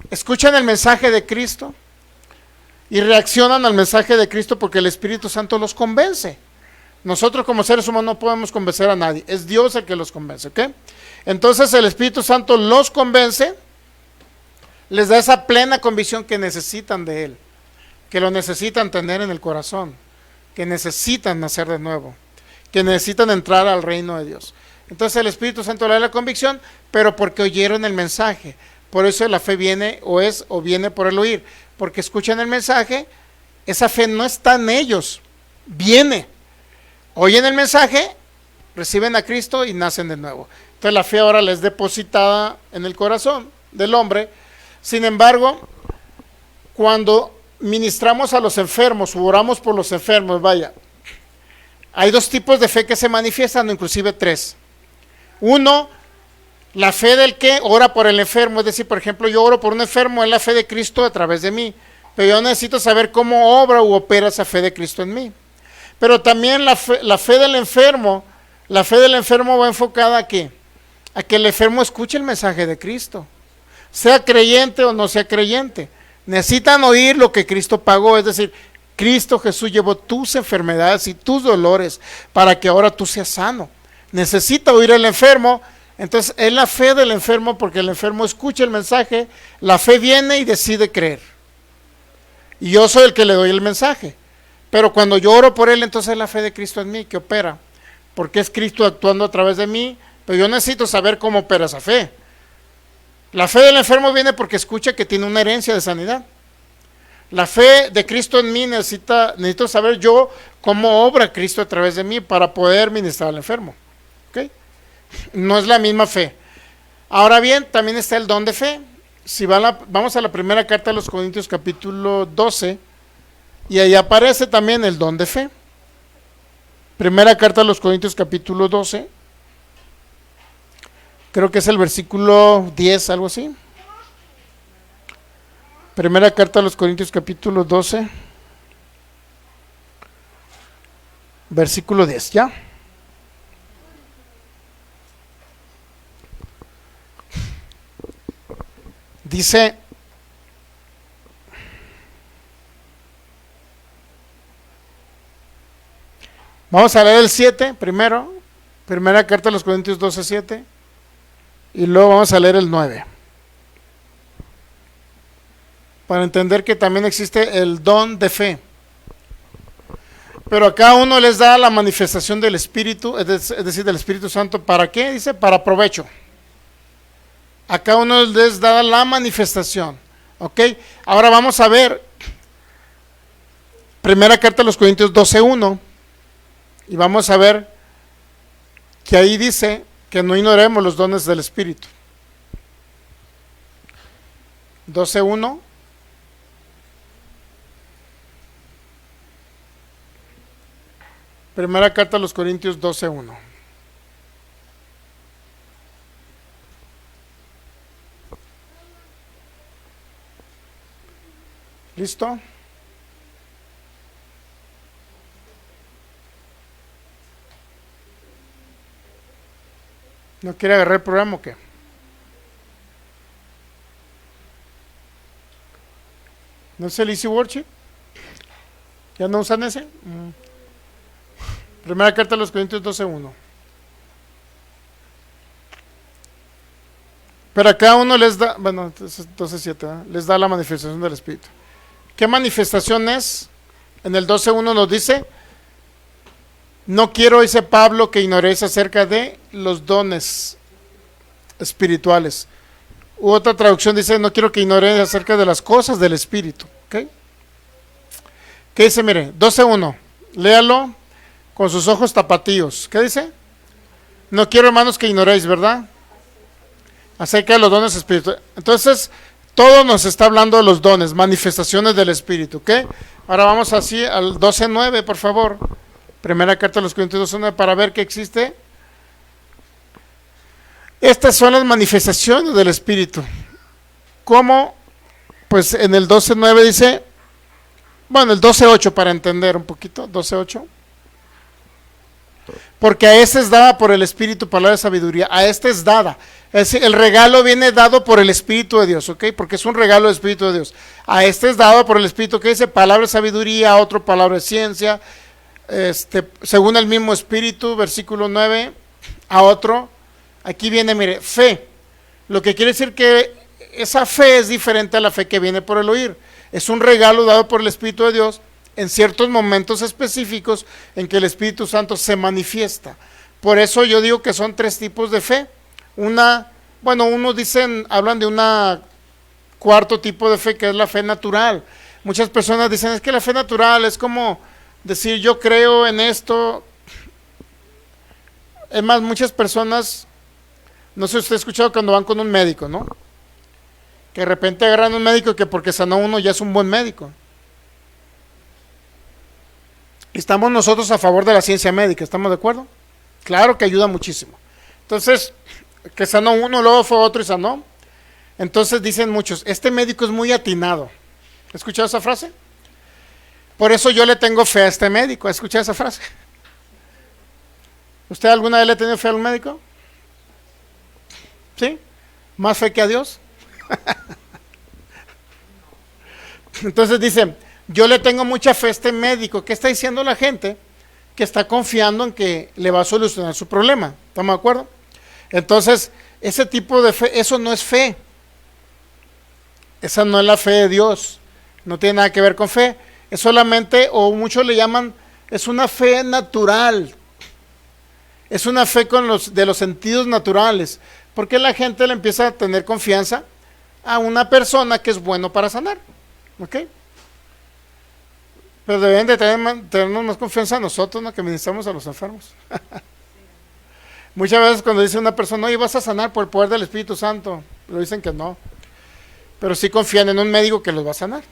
escuchan el mensaje de Cristo y reaccionan al mensaje de Cristo porque el Espíritu Santo los convence. Nosotros como seres humanos no podemos convencer a nadie, es Dios el que los convence, ¿ok? Entonces el Espíritu Santo los convence, les da esa plena convicción que necesitan de Él, que lo necesitan tener en el corazón, que necesitan nacer de nuevo, que necesitan entrar al reino de Dios. Entonces el Espíritu Santo le da la convicción, pero porque oyeron el mensaje. Por eso la fe viene o viene por el oír, porque escuchan el mensaje, esa fe no está en ellos, viene. Oyen el mensaje, reciben a Cristo y nacen de nuevo. Entonces la fe ahora les es depositada en el corazón del hombre. Sin embargo, cuando ministramos a los enfermos o oramos por los enfermos, hay 2 tipos de fe que se manifiestan, inclusive 3. Uno, la fe del que ora por el enfermo, es decir, por ejemplo, yo oro por un enfermo, es la fe de Cristo a través de mí, pero yo necesito saber cómo obra u opera esa fe de Cristo en mí. Pero también la fe del enfermo va enfocada ¿a qué? A que el enfermo escuche el mensaje de Cristo, sea creyente o no sea creyente. Necesitan oír lo que Cristo pagó, es decir, Cristo Jesús llevó tus enfermedades y tus dolores para que ahora tú seas sano. Necesita oír el enfermo. Entonces es la fe del enfermo porque el enfermo escucha el mensaje, la fe viene y decide creer. Y yo soy el que le doy el mensaje. Pero cuando yo oro por él, entonces es la fe de Cristo en mí que opera. Porque es Cristo actuando a través de mí, pero yo necesito saber cómo opera esa fe. La fe del enfermo viene porque escucha que tiene una herencia de sanidad. La fe de Cristo en mí necesito saber yo cómo obra Cristo a través de mí para poder ministrar al enfermo. ¿Okay? No es la misma fe. Ahora bien, también está el don de fe. Si vamos a la primera carta de los Corintios capítulo 12, y ahí aparece también el don de fe. Primera carta de los Corintios capítulo 12, creo que es el versículo 10, algo así. Primera carta de los Corintios capítulo 12, versículo 10, ¿ya? Dice, vamos a leer el 7 primero, primera carta de los Corintios 12, 7, y luego vamos a leer el 9. Para entender que también existe el don de fe. Pero a cada uno les da la manifestación del Espíritu, es decir, del Espíritu Santo. ¿Para qué? Dice, para provecho. A cada uno les da la manifestación. ¿Ok? Ahora vamos a ver primera carta a los Corintios 12:1. Y vamos a ver que ahí dice que no ignoremos los dones del Espíritu. 12:1. Primera carta a los Corintios 12:1. ¿Listo? ¿No quiere agarrar el programa o qué? ¿No es el Easy Worship? ¿Ya no usan ese? Primera carta a los Corintios 12:1. Pero a cada uno les da, bueno, 12:7, ¿eh? Les da la manifestación del Espíritu. ¿Qué manifestación es? En el 12:1 nos dice, no quiero, dice Pablo, que ignoréis acerca de los dones espirituales. U otra traducción dice, no quiero que ignoréis acerca de las cosas del Espíritu. ¿Okay? ¿Qué dice? Mire, 12:1, léalo con sus ojos tapatíos. ¿Qué dice? No quiero, hermanos, que ignoréis, ¿verdad? Acerca de los dones espirituales. Entonces, todo nos está hablando de los dones, manifestaciones del Espíritu. ¿Ok? Ahora vamos así al 12:9, por favor. Primera carta de los Corintios 12:9, para ver qué existe. Estas son las manifestaciones del Espíritu. ¿Cómo? Pues en el 12:9 dice, bueno, el 12:8 para entender un poquito, 12:8. Porque a este es dada por el Espíritu palabra de sabiduría, a este es dada. Es decir, el regalo viene dado por el Espíritu de Dios, ¿ok? Porque es un regalo del Espíritu de Dios. A este es dado por el Espíritu, que dice palabra de sabiduría, a otro palabra de ciencia, según el mismo Espíritu, versículo 9, a otro. Aquí viene, mire, fe. Lo que quiere decir que esa fe es diferente a la fe que viene por el oír. Es un regalo dado por el Espíritu de Dios en ciertos momentos específicos en que el Espíritu Santo se manifiesta. Por eso yo digo que son tres tipos de fe. Unos dicen, hablan de una cuarto tipo de fe, que es la fe natural. Muchas personas dicen, es que la fe natural es como decir, yo creo en esto. Es más, muchas personas, no sé si usted ha escuchado cuando van con un médico, ¿no? Que de repente agarran un médico que porque sanó uno ya es un buen médico. Estamos nosotros a favor de la ciencia médica, ¿estamos de acuerdo? Claro que ayuda muchísimo. Entonces, que sanó uno, luego fue otro y sanó. Entonces dicen muchos, este médico es muy atinado. ¿Has escuchado esa frase? Por eso yo le tengo fe a este médico. ¿Has escuchado esa frase? ¿Usted alguna vez le ha tenido fe al médico? ¿Sí? ¿Más fe que a Dios? Entonces dicen, yo le tengo mucha fe a este médico. ¿Qué está diciendo la gente? Que está confiando en que le va a solucionar su problema. ¿Estamos de acuerdo? Entonces, ese tipo de fe, eso no es fe. Esa no es la fe de Dios. No tiene nada que ver con fe. Es solamente, o muchos le llaman, es una fe natural. Es una fe de los sentidos naturales. Porque la gente le empieza a tener confianza a una persona que es bueno para sanar. ¿Ok? Pero deben de tenernos más confianza a nosotros, ¿no? Que ministramos a los enfermos. Muchas veces cuando dice una persona, oye, vas a sanar por el poder del Espíritu Santo, lo dicen que no. Pero sí confían en un médico que los va a sanar.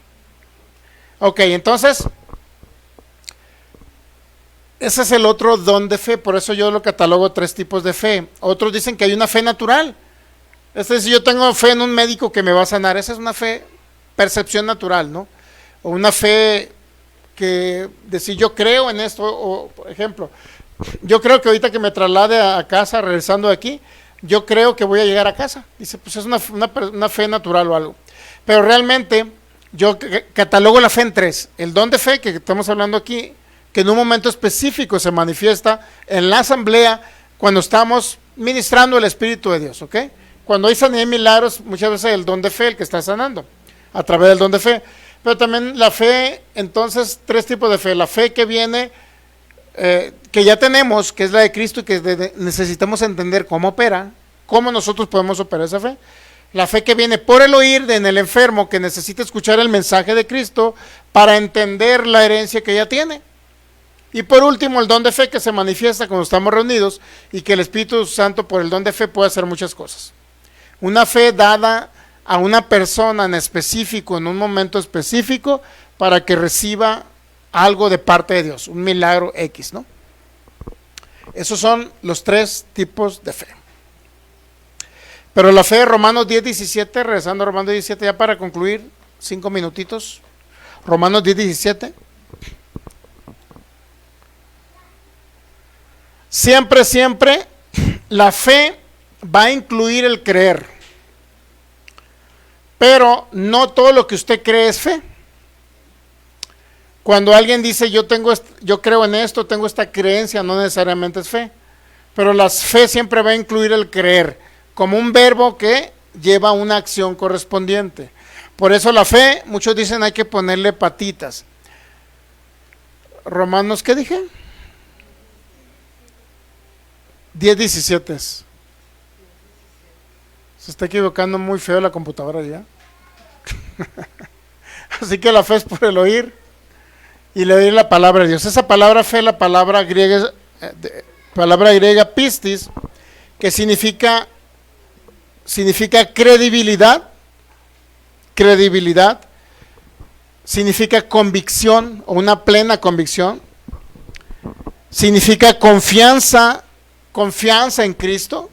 Ok, entonces, ese es el otro don de fe, por eso yo lo catalogo tres tipos de fe. Otros dicen que hay una fe natural. Es decir, yo tengo fe en un médico que me va a sanar, esa es una fe, percepción natural, ¿no? O una fe que decir yo creo en esto, o por ejemplo, yo creo que ahorita que me traslade a casa, regresando de aquí, yo creo que voy a llegar a casa. Dice, pues es una fe natural o algo. Pero realmente yo catalogo la fe en tres. El don de fe que estamos hablando aquí, que en un momento específico se manifiesta en la asamblea cuando estamos ministrando el Espíritu de Dios, ¿ok? Cuando hay sanidad y milagros, muchas veces el don de fe, el que está sanando, a través del don de fe. Pero también la fe, entonces, tres tipos de fe. La fe que viene que ya tenemos, que es la de Cristo, y que necesitamos entender cómo opera, cómo nosotros podemos operar esa fe. La fe que viene por el oír en el enfermo, que necesita escuchar el mensaje de Cristo para entender la herencia que ya tiene. Y por último, el don de fe, que se manifiesta cuando estamos reunidos y que el Espíritu Santo por el don de fe puede hacer muchas cosas. Una fe dada a una persona en específico, en un momento específico, para que reciba algo de parte de Dios, un milagro X, ¿no? Esos son los tres tipos de fe. Pero la fe de Romanos 10:17, regresando a Romanos 17 ya para concluir, 5 minutitos. Romanos 10:17. Siempre, la fe va a incluir el creer. Pero no todo lo que usted cree es fe. Cuando alguien dice yo creo en esto, tengo esta creencia, no necesariamente es fe. Pero la fe siempre va a incluir el creer, como un verbo que lleva una acción correspondiente. Por eso la fe, muchos dicen hay que ponerle patitas. Romanos, ¿qué dije? 10:17. Se está equivocando muy feo la computadora ya. Así que la fe es por el oír y le oír la palabra de Dios. Esa palabra fe, la palabra griega pistis, que significa credibilidad, significa convicción o una plena convicción, significa confianza en Cristo,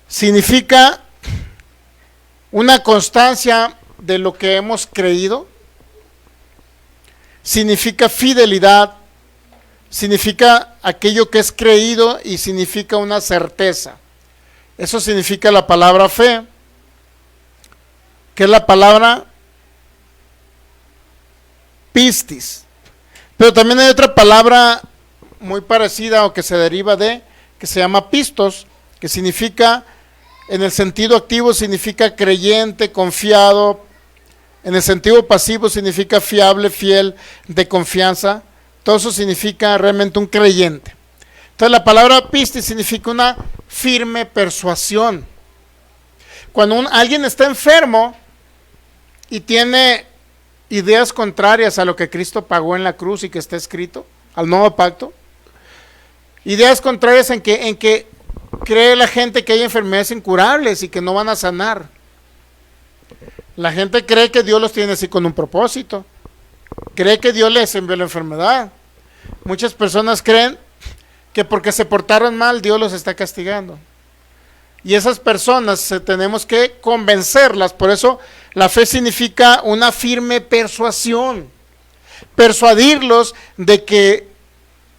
significa una constancia de lo que hemos creído, significa fidelidad, significa aquello que es creído y significa una certeza. Eso significa la palabra fe, que es la palabra pistis. Pero también hay otra palabra muy parecida o que se deriva de, que se llama pistos, que significa, en el sentido activo significa creyente, confiado, en el sentido pasivo significa fiable, fiel, de confianza. Todo eso significa realmente un creyente. Entonces la palabra pistis significa una firme persuasión. Cuando alguien está enfermo y tiene ideas contrarias a lo que Cristo pagó en la cruz y que está escrito, al nuevo pacto, ideas contrarias en que cree la gente que hay enfermedades incurables y que no van a sanar. La gente cree que Dios los tiene así con un propósito. Cree que Dios les envió la enfermedad. Muchas personas creen que porque se portaron mal Dios los está castigando. Y esas personas tenemos que convencerlas. Por eso la fe significa una firme persuasión. Persuadirlos de que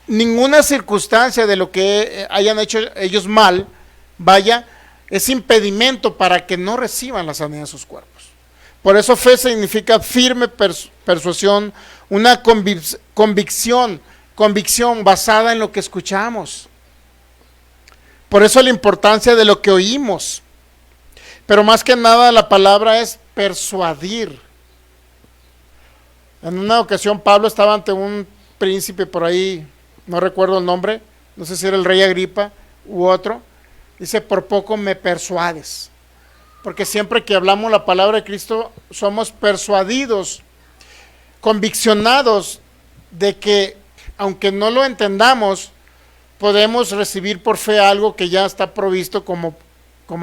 ninguna circunstancia de lo que hayan hecho ellos mal, es impedimento para que no reciban la sanidad de sus cuerpos. Por eso fe significa firme persuasión, una convicción basada en lo que escuchamos. Por eso la importancia de lo que oímos. Pero más que nada la palabra es persuadir. En una ocasión Pablo estaba ante un príncipe por ahí, no recuerdo el nombre, no sé si era el rey Agripa u otro. Dice, por poco me persuades. Porque siempre que hablamos la palabra de Cristo somos persuadidos, conviccionados de que aunque no lo entendamos, podemos recibir por fe algo que ya está provisto como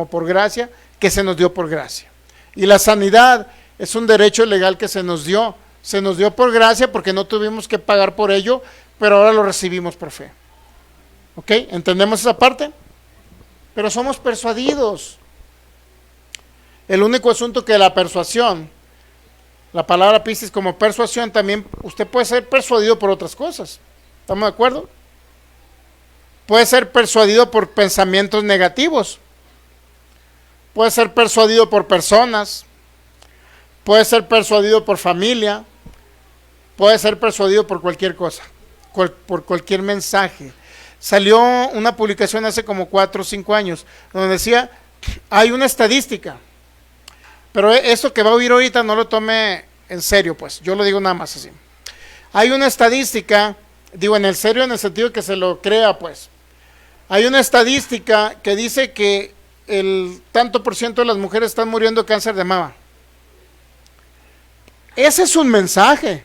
por gracia, que se nos dio por gracia. Y la sanidad es un derecho legal que se nos dio por gracia porque no tuvimos que pagar por ello, pero ahora lo recibimos por fe. ¿Ok? ¿Entendemos esa parte? Pero somos persuadidos. El único asunto que la persuasión, la palabra pistis como persuasión, también usted puede ser persuadido por otras cosas. ¿Estamos de acuerdo? Puede ser persuadido por pensamientos negativos. Puede ser persuadido por personas. Puede ser persuadido por familia. Puede ser persuadido por cualquier cosa, por cualquier mensaje. Salió una publicación hace como 4 o 5 años donde decía, hay una estadística, pero esto que va a oír ahorita no lo tome en serio, pues yo lo digo nada más así. Hay una estadística Digo, en el serio, en el sentido que se lo crea, pues. Hay una estadística que dice que el tanto por ciento de las mujeres están muriendo de cáncer de mama. Ese es un mensaje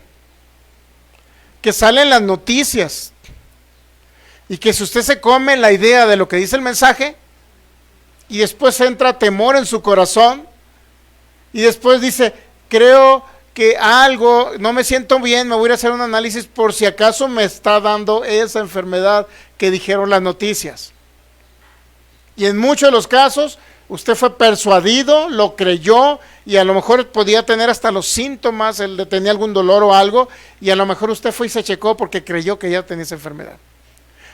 que sale en las noticias, y que si usted se come la idea de lo que dice el mensaje y después entra temor en su corazón y después dice, creo que algo, no me siento bien, me voy a ir a hacer un análisis por si acaso me está dando esa enfermedad que dijeron las noticias. Y en muchos de los casos usted fue persuadido, lo creyó, y a lo mejor podía tener hasta los síntomas, el de tenía algún dolor o algo, y a lo mejor usted fue y se checó porque creyó que ya tenía esa enfermedad.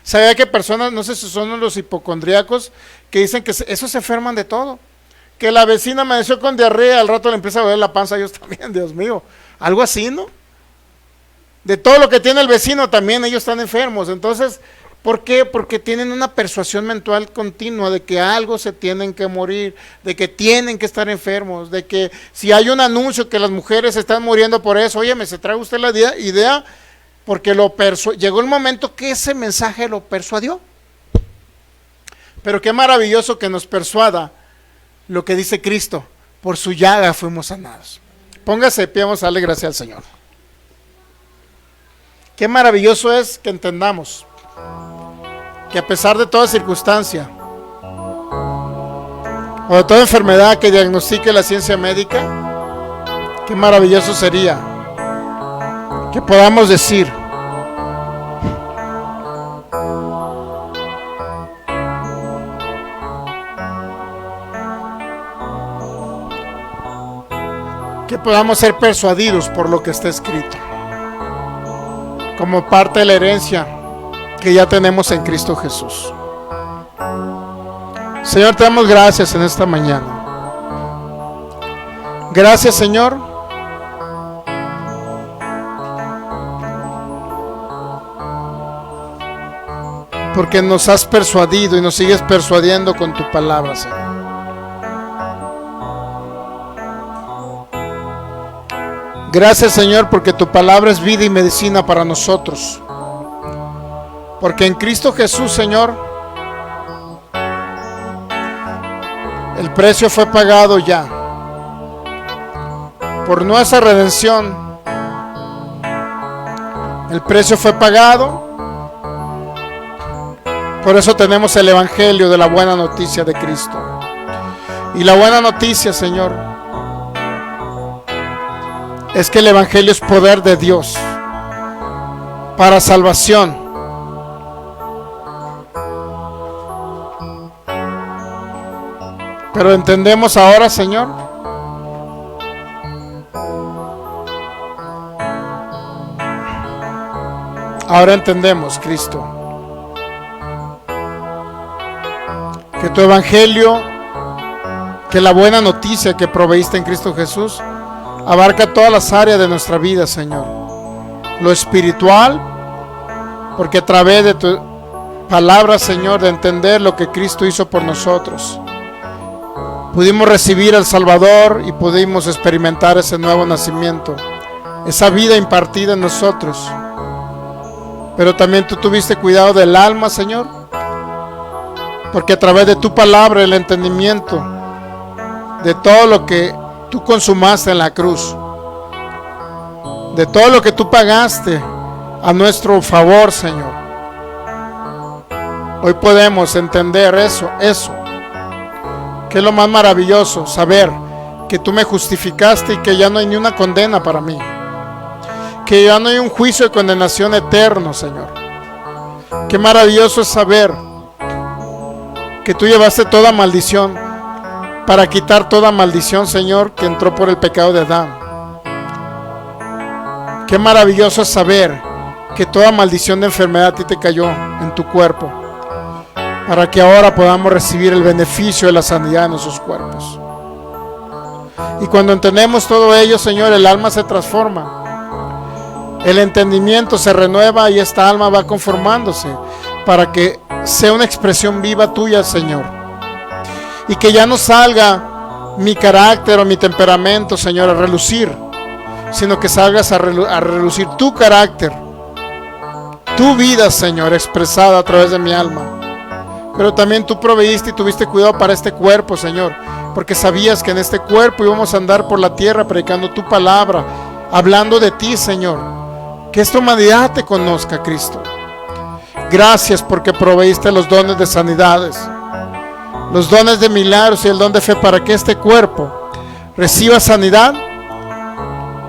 ¿Sabía que personas, no sé si son los hipocondríacos, que dicen que esos se enferman de todo? Que la vecina amaneció con diarrea, al rato le empieza a doler la panza, ellos también, Dios mío, algo así, ¿no? De todo lo que tiene el vecino también ellos están enfermos. Entonces, ¿por qué? Porque tienen una persuasión mental continua de que algo se tienen que morir, de que tienen que estar enfermos, de que si hay un anuncio que las mujeres están muriendo por eso, oye, ¿me se trae usted la idea? Porque llegó el momento que ese mensaje lo persuadió. Pero qué maravilloso que nos persuada lo que dice Cristo, por su llaga fuimos sanados. Póngase de pie, vamos a darle gracias al Señor. Qué maravilloso es que entendamos que a pesar de toda circunstancia o de toda enfermedad que diagnostique la ciencia médica, qué maravilloso sería que podamos decir, que podamos ser persuadidos por lo que está escrito, como parte de la herencia que ya tenemos en Cristo Jesús. Señor, te damos gracias en esta mañana. Gracias, Señor, porque nos has persuadido y nos sigues persuadiendo con tu palabra, Señor. Gracias, Señor, porque tu palabra es vida y medicina para nosotros. Porque en Cristo Jesús, Señor, el precio fue pagado ya. Por nuestra redención, el precio fue pagado. Por eso tenemos el evangelio de la buena noticia de Cristo. Y la buena noticia, Señor, es que el evangelio es poder de Dios para salvación. Pero entendemos ahora, Señor, ahora entendemos, Cristo, que tu evangelio, que la buena noticia que proveíste en Cristo Jesús, abarca todas las áreas de nuestra vida, Señor. Lo espiritual, porque a través de tu palabra, Señor, de entender lo que Cristo hizo por nosotros, pudimos recibir al Salvador y pudimos experimentar ese nuevo nacimiento, esa vida impartida en nosotros. Pero también tú tuviste cuidado del alma, Señor, porque a través de tu palabra, el entendimiento de todo lo que tú consumaste en la cruz, de todo lo que tú pagaste a nuestro favor, Señor, hoy podemos entender eso, que es lo más maravilloso, saber que tú me justificaste y que ya no hay ni una condena para mí, que ya no hay un juicio de condenación eterno, Señor. Qué maravilloso es saber que tú llevaste toda maldición para quitar toda maldición, Señor, que entró por el pecado de Adán. Qué maravilloso es saber que toda maldición de enfermedad a ti te cayó en tu cuerpo, para que ahora podamos recibir el beneficio de la sanidad de nuestros cuerpos. Y cuando entendemos todo ello, Señor, el alma se transforma, el entendimiento se renueva y esta alma va conformándose para que sea una expresión viva tuya, Señor. Y que ya no salga mi carácter o mi temperamento, Señor, a relucir, sino que salgas a relucir tu carácter, tu vida, Señor, expresada a través de mi alma. Pero también tú proveíste y tuviste cuidado para este cuerpo, Señor, porque sabías que en este cuerpo íbamos a andar por la tierra predicando tu palabra, hablando de ti, Señor. Que esta humanidad te conozca, Cristo. Gracias porque proveíste los dones de sanidades, los dones de milagros y el don de fe para que este cuerpo reciba sanidad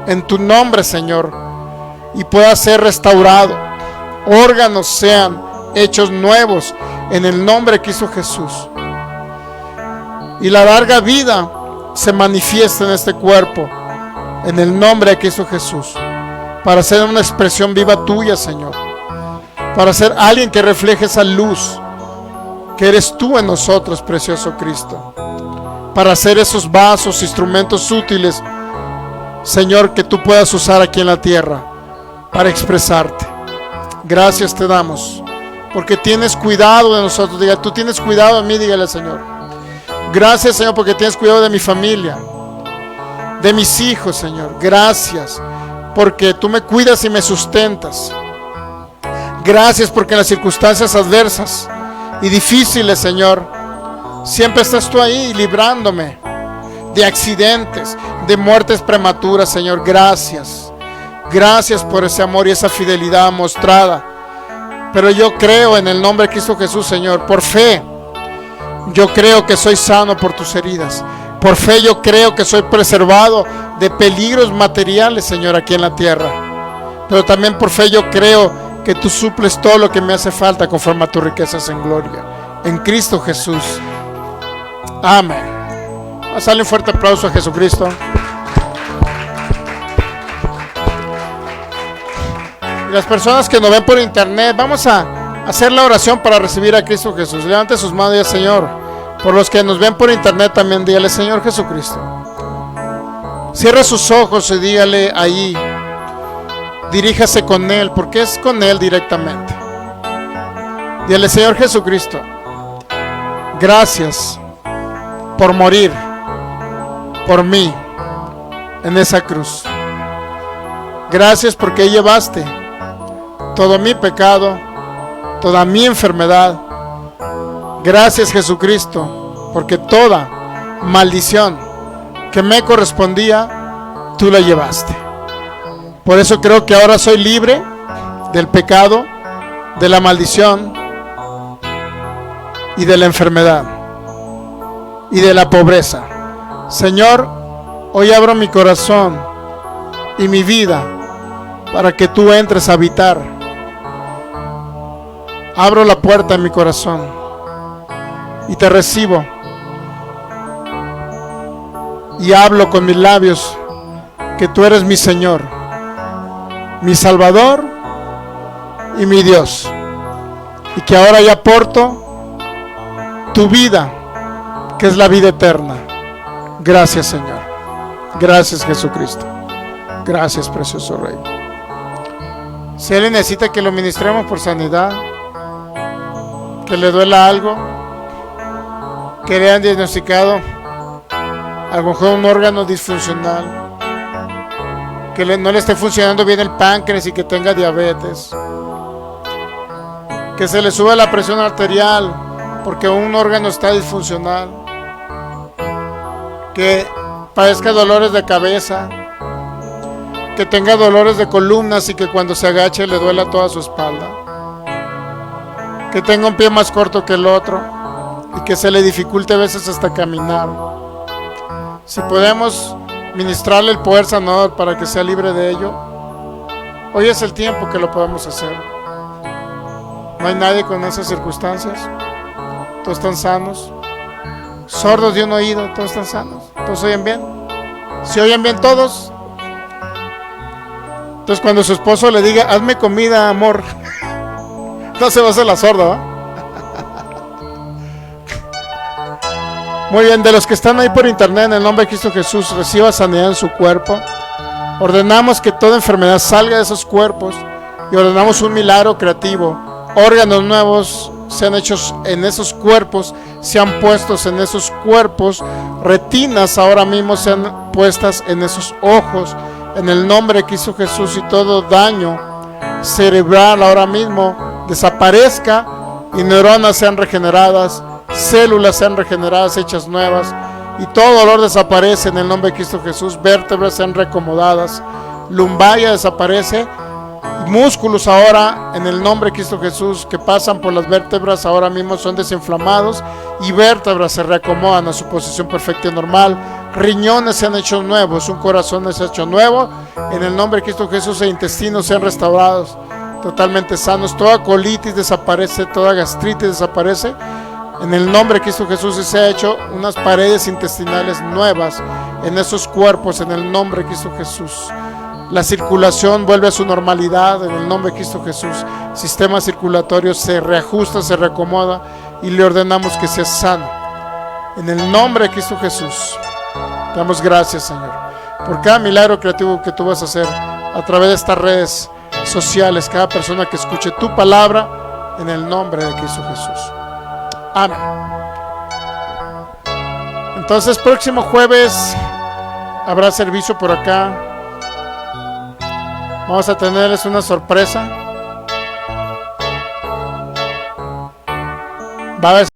en tu nombre, Señor, y pueda ser restaurado. Órganos sean hechos nuevos en el nombre que hizo Jesús. Y la larga vida se manifiesta en este cuerpo en el nombre que hizo Jesús, para ser una expresión viva tuya, Señor, para ser alguien que refleje esa luz que eres tú en nosotros, precioso Cristo, para hacer esos vasos, instrumentos útiles, Señor, que tú puedas usar aquí en la tierra para expresarte. Gracias te damos porque tienes cuidado de nosotros. Diga, tú tienes cuidado de mí, dígale al Señor. Gracias, Señor, porque tienes cuidado de mi familia, de mis hijos, Señor. Gracias porque tú me cuidas y me sustentas. Gracias porque en las circunstancias adversas y difíciles, Señor, siempre estás tú ahí librándome de accidentes, de muertes prematuras, Señor. Gracias. Gracias por ese amor y esa fidelidad mostrada. Pero yo creo en el nombre de Cristo Jesús, Señor, por fe. Yo creo que soy sano por tus heridas. Por fe yo creo que soy preservado de peligros materiales, Señor, aquí en la tierra. Pero también por fe yo creo que tú suples todo lo que me hace falta conforme a tus riquezas en gloria. En Cristo Jesús. Amén. Vamos a darle un fuerte aplauso a Jesucristo. Y las personas que nos ven por internet, vamos a hacer la oración para recibir a Cristo Jesús. Levante sus manos y diga, Señor, por los que nos ven por internet también dígale, Señor Jesucristo. Cierra sus ojos y dígale ahí, diríjase con Él, porque es con Él directamente. Dígale, Señor Jesucristo, gracias por morir por mí en esa cruz. Gracias porque llevaste todo mi pecado, toda mi enfermedad. Gracias, Jesucristo, porque toda maldición que me correspondía, tú la llevaste. Por eso creo que ahora soy libre del pecado, de la maldición y de la enfermedad y de la pobreza. Señor, hoy abro mi corazón y mi vida para que tú entres a habitar. Abro la puerta en mi corazón y te recibo y hablo con mis labios que tú eres mi Señor, mi Salvador y mi Dios, y que ahora ya porto tu vida, que es la vida eterna. Gracias, Señor. Gracias, Jesucristo. Gracias, precioso Rey. Si alguien necesita que lo ministremos por sanidad, que le duela algo, que le han diagnosticado a lo mejor un órgano disfuncional, que no le esté funcionando bien el páncreas y que tenga diabetes, que se le sube la presión arterial porque un órgano está disfuncional, que padezca dolores de cabeza, que tenga dolores de columnas y que cuando se agache le duela toda su espalda, que tenga un pie más corto que el otro y que se le dificulte a veces hasta caminar. Si podemos ministrarle el poder sanador para que sea libre de ello, hoy es el tiempo que lo podemos hacer. No hay nadie con esas circunstancias. Todos están sanos. Sordos de un oído, todos están sanos. Todos oyen bien. Si oyen bien todos, entonces cuando su esposo le diga, hazme comida, amor, no se va a hacer la sorda, ¿va? Muy bien, de los que están ahí por internet, en el nombre de Cristo Jesús, reciba sanidad en su cuerpo. Ordenamos que toda enfermedad salga de esos cuerpos y ordenamos un milagro creativo. Órganos nuevos sean hechos en esos cuerpos, sean puestos en esos cuerpos. Retinas ahora mismo sean puestas en esos ojos, en el nombre de Cristo Jesús, y todo daño cerebral ahora mismo desaparezca y neuronas sean regeneradas, células sean regeneradas, hechas nuevas, y todo dolor desaparece en el nombre de Cristo Jesús. Vértebras sean reacomodadas, lumbalgia desaparece, músculos ahora en el nombre de Cristo Jesús que pasan por las vértebras ahora mismo son desinflamados y vértebras se reacomodan a su posición perfecta y normal. Riñones se han hecho nuevos, un corazón se ha hecho nuevo en el nombre de Cristo Jesús, e intestinos sean restaurados totalmente sanos. Toda colitis desaparece, toda gastritis desaparece en el nombre de Cristo Jesús, y se ha hecho unas paredes intestinales nuevas en esos cuerpos en el nombre de Cristo Jesús. La circulación vuelve a su normalidad en el nombre de Cristo Jesús. Sistema circulatorio se reajusta, se reacomoda, y le ordenamos que sea sano en el nombre de Cristo Jesús. Te damos gracias, Señor, por cada milagro creativo que tú vas a hacer a través de estas redes sociales, cada persona que escuche tu palabra en el nombre de Cristo Jesús. Amén. Entonces, próximo jueves habrá servicio por acá. Vamos a tenerles una sorpresa. Va a haber